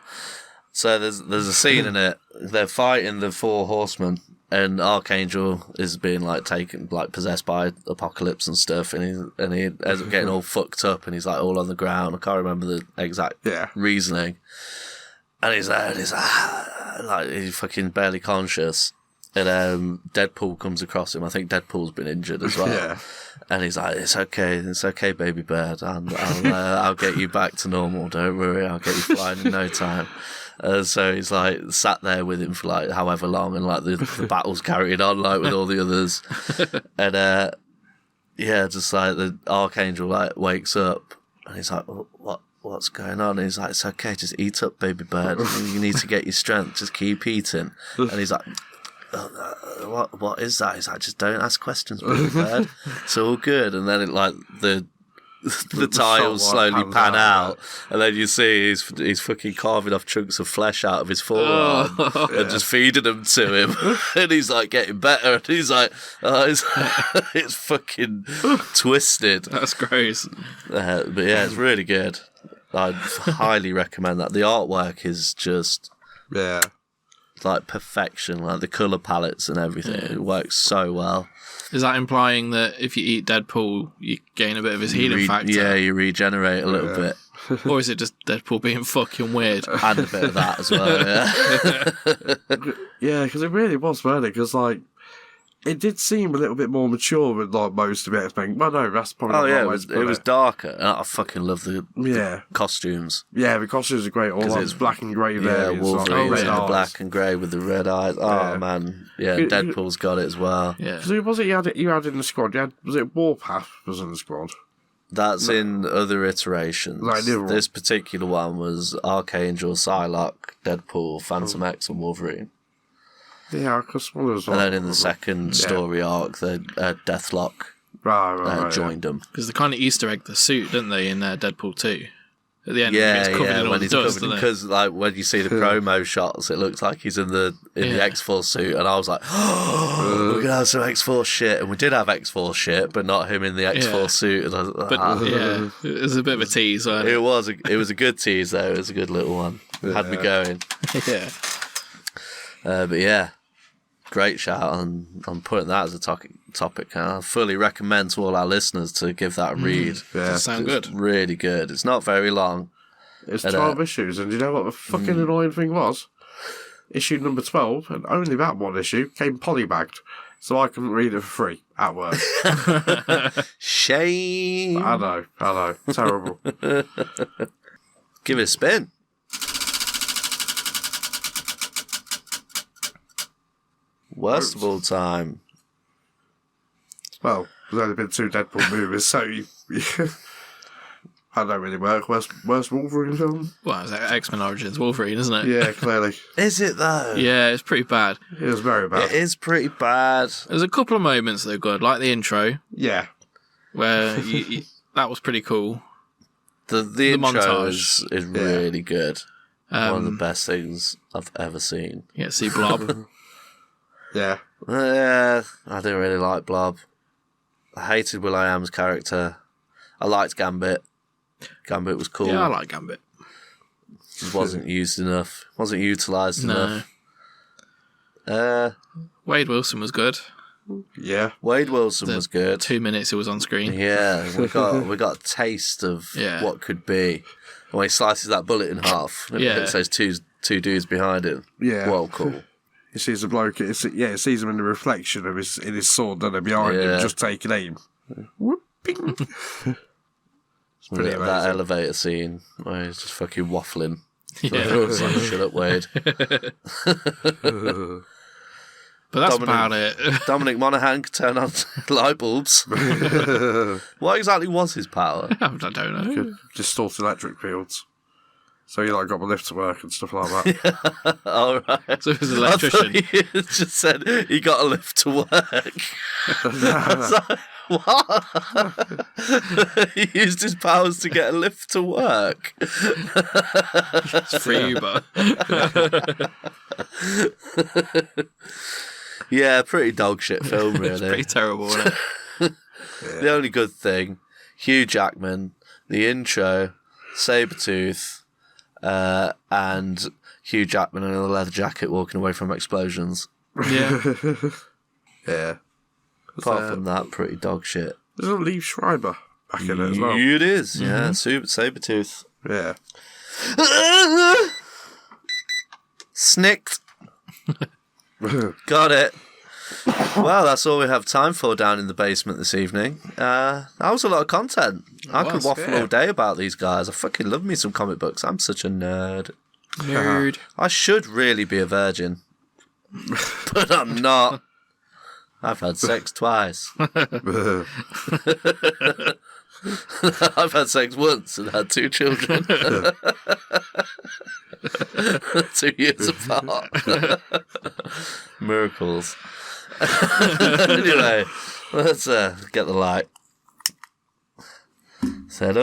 So there's a scene in it. They're fighting the 4 horsemen, and Archangel is being like taken, like possessed by Apocalypse and stuff, and he ends up getting all fucked up, and he's like all on the ground. I can't remember the exact reasoning. And he's there, and he's like he's fucking barely conscious. And Deadpool comes across him. I think Deadpool's been injured as well. Yeah. And he's like, it's okay, baby bird. I'll get you back to normal. Don't worry, I'll get you flying in no time. So he's like sat there with him for like however long, and like the battle's carrying on like with all the others. And just like the Archangel like wakes up, and he's like, what's going on? And he's like, it's okay, just eat up, baby bird. You need to get your strength. Just keep eating. And he's like, what is that? He's like, just don't ask questions, baby bird. It's all good. And then it like the tiles slowly pan out, and then you see he's fucking carving off chunks of flesh out of his forearm and just feeding them to him, and he's like getting better, and he's like, it's fucking twisted. That's gross. But yeah, it's really good. I'd highly recommend that. The artwork is just like perfection, like the colour palettes and everything. It works so well. Is that implying that if you eat Deadpool, you gain a bit of his healing factor? Yeah, you regenerate a little bit. Or is it just Deadpool being fucking weird? And a bit of that as well, yeah. Yeah, because it really was, wasn't it? Because, like, it did seem a little bit more mature than, like, most of it. Well, no, that's probably not the right way to put it was darker. And I fucking love the costumes. Yeah, the costumes are great. All like black and grey there. Yeah, Wolverine in the black and grey with the red eyes. Oh, man. Yeah, Deadpool's got it as well. Yeah. So was it you had in the squad? Was it Warpath was in the squad? That's in other iterations. Like, this particular one was Archangel, Psylocke, Deadpool, Phantom X, and Wolverine. Yeah, because one was. And then in the second story arc, the Deathlock joined them. Because they kind of Easter egg the suit, didn't they, in Deadpool 2? At the end, he gets covered in all the dust, because like when you see the promo shots, it looks like he's in the X-Force suit, and I was like, oh, we're gonna have some X-Force shit, and we did have X-Force shit, but not him in the X-Force suit. And I was like, it was a bit of a tease. It was a good tease though. It was a good little one. Had me going. Yeah. But yeah, great shout on putting that as a topic. And I fully recommend to all our listeners to give that a read. Yeah, sound good. Really good. It's not very long. It's 12 issues, and do you know what the fucking annoying thing was? Issue number 12, and only that one issue, came polybagged, so I couldn't read it for free at work. Shame. I know. Terrible. Give it a spin. Worst of all time. Well, there's only been 2 Deadpool movies, so I don't really work. Worst Wolverine film? Well, it's X-Men Origins Wolverine, isn't it? Yeah, clearly. Is it though? Yeah, it's pretty bad. It was very bad. It is pretty bad. There's a couple of moments that are good, like the intro. Yeah. where that was pretty cool. The intro montage is really good. One of the best things I've ever seen. Yeah, see Blob. Yeah. Yeah, I didn't really like Blob. I hated Will.i.am's character. I liked Gambit. Gambit was cool. Yeah, I like Gambit. Just wasn't used enough. Wasn't utilised enough. Wade Wilson was good. Yeah. Wade Wilson was good. 2 minutes he was on screen. Yeah, we got a taste of what could be. When he slices that bullet in half, it says two dudes behind him. Yeah. Well, cool. He sees a bloke. It sees him in the reflection of his sword, doesn't it, behind him, just taking aim. Whooping. It's pretty amazing. That elevator scene where he's just fucking waffling. Yeah. It's like, shut up, Wade. But that's about it. Dominic Monaghan could turn on light bulbs. What exactly was his power? I don't know. Could distort electric fields. So he got the lift to work and stuff like that. All right. So he was an electrician. I thought he just said he got a lift to work. What? He used his powers to get a lift to work. It's free Uber. Yeah, pretty dog shit film, really. It's pretty terrible, wasn't it? The only good thing, Hugh Jackman, the intro, Sabretooth, and Hugh Jackman in a leather jacket walking away from explosions. Yeah. Yeah. Apart from that, pretty dog shit. There's a Liev Schreiber back in it as well. It is, yeah. Sabretooth. Yeah. Snicked. Got it. Well, that's all we have time for down in the basement this evening. That was a lot of content. I could waffle all day about these guys. I fucking love me some comic books. I'm such a nerd. Nerd. I should really be a virgin. But I'm not. I've had sex twice. I've had sex once and had 2 children. 2 years apart. Miracles. Anyway, let's get the light. Said,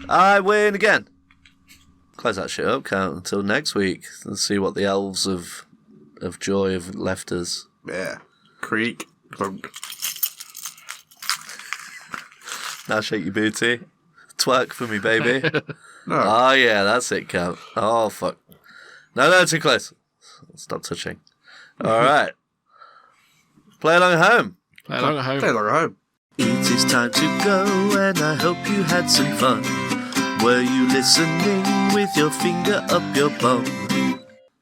I win again. Close that shit up, count until next week and see what the elves of joy have left us. Yeah. Creak. Clunk. Now shake your booty. Twerk for me, baby. No. Oh, yeah, that's it, Count. Oh, fuck. No, too close. Stop touching. All right. Play along at home. Play along at home. Play along at home. It is time to go, and I hope you had some fun. Were you listening with your finger up your bum?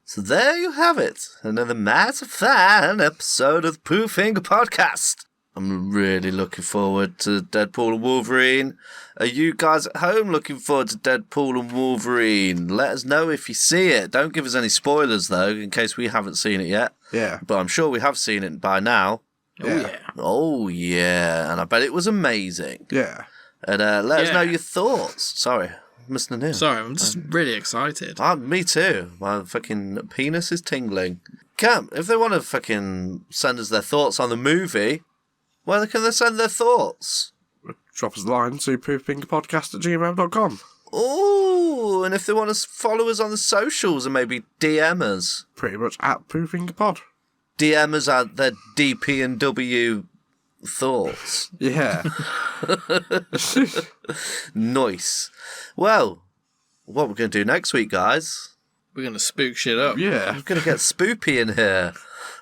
So there you have it. Another massive fan episode of the Pooh Finger Podcast. I'm really looking forward to Deadpool and Wolverine. Are you guys at home looking forward to Deadpool and Wolverine? Let us know if you see it. Don't give us any spoilers, though, in case we haven't seen it yet. Yeah. But I'm sure we have seen it by now. Yeah. Oh, yeah. And I bet it was amazing. Yeah. And let us know your thoughts. Sorry, Mr. Neil. Sorry, I'm just really excited. Me too. My fucking penis is tingling. Cam, if they want to fucking send us their thoughts on the movie, where can they send their thoughts? Drop us a line to poohfingerpodcast@gmail.com. Ooh, and if they want to follow us on the socials and maybe DM us. Pretty much at poohfingerpod. DM us at their DP and W thoughts. Yeah. Nice. Well, what we're going to do next week, guys? We're going to spook shit up. Yeah. We're going to get spoopy in here.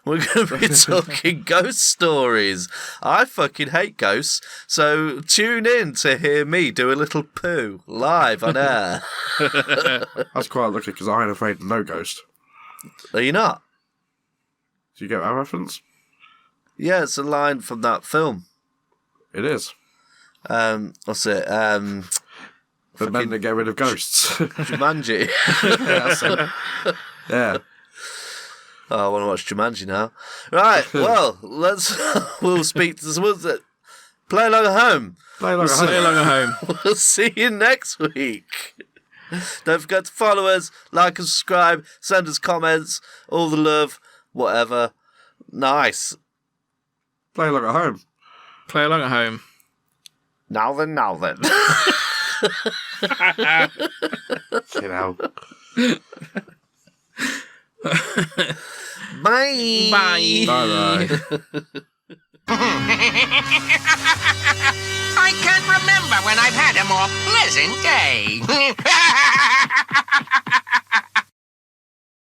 We're going to be talking ghost stories. I fucking hate ghosts, so tune in to hear me do a little poo live on air. That's quite lucky because I ain't afraid of no ghost. Are you not? Do you get that reference? Yeah, it's a line from that film. It is. What's it? The men that get rid of ghosts. Jumanji. Yeah, that's it. Yeah. Oh, I want to watch Jumanji now. Right, well, we'll speak to play along at home. Play along at Play home. along at home. We'll see you next week. Don't forget to follow us, like and subscribe, send us comments, all the love, whatever. Nice. Play along at home. Play along at home. Now then. You know. Bye. Bye. I can't remember when I've had a more pleasant day.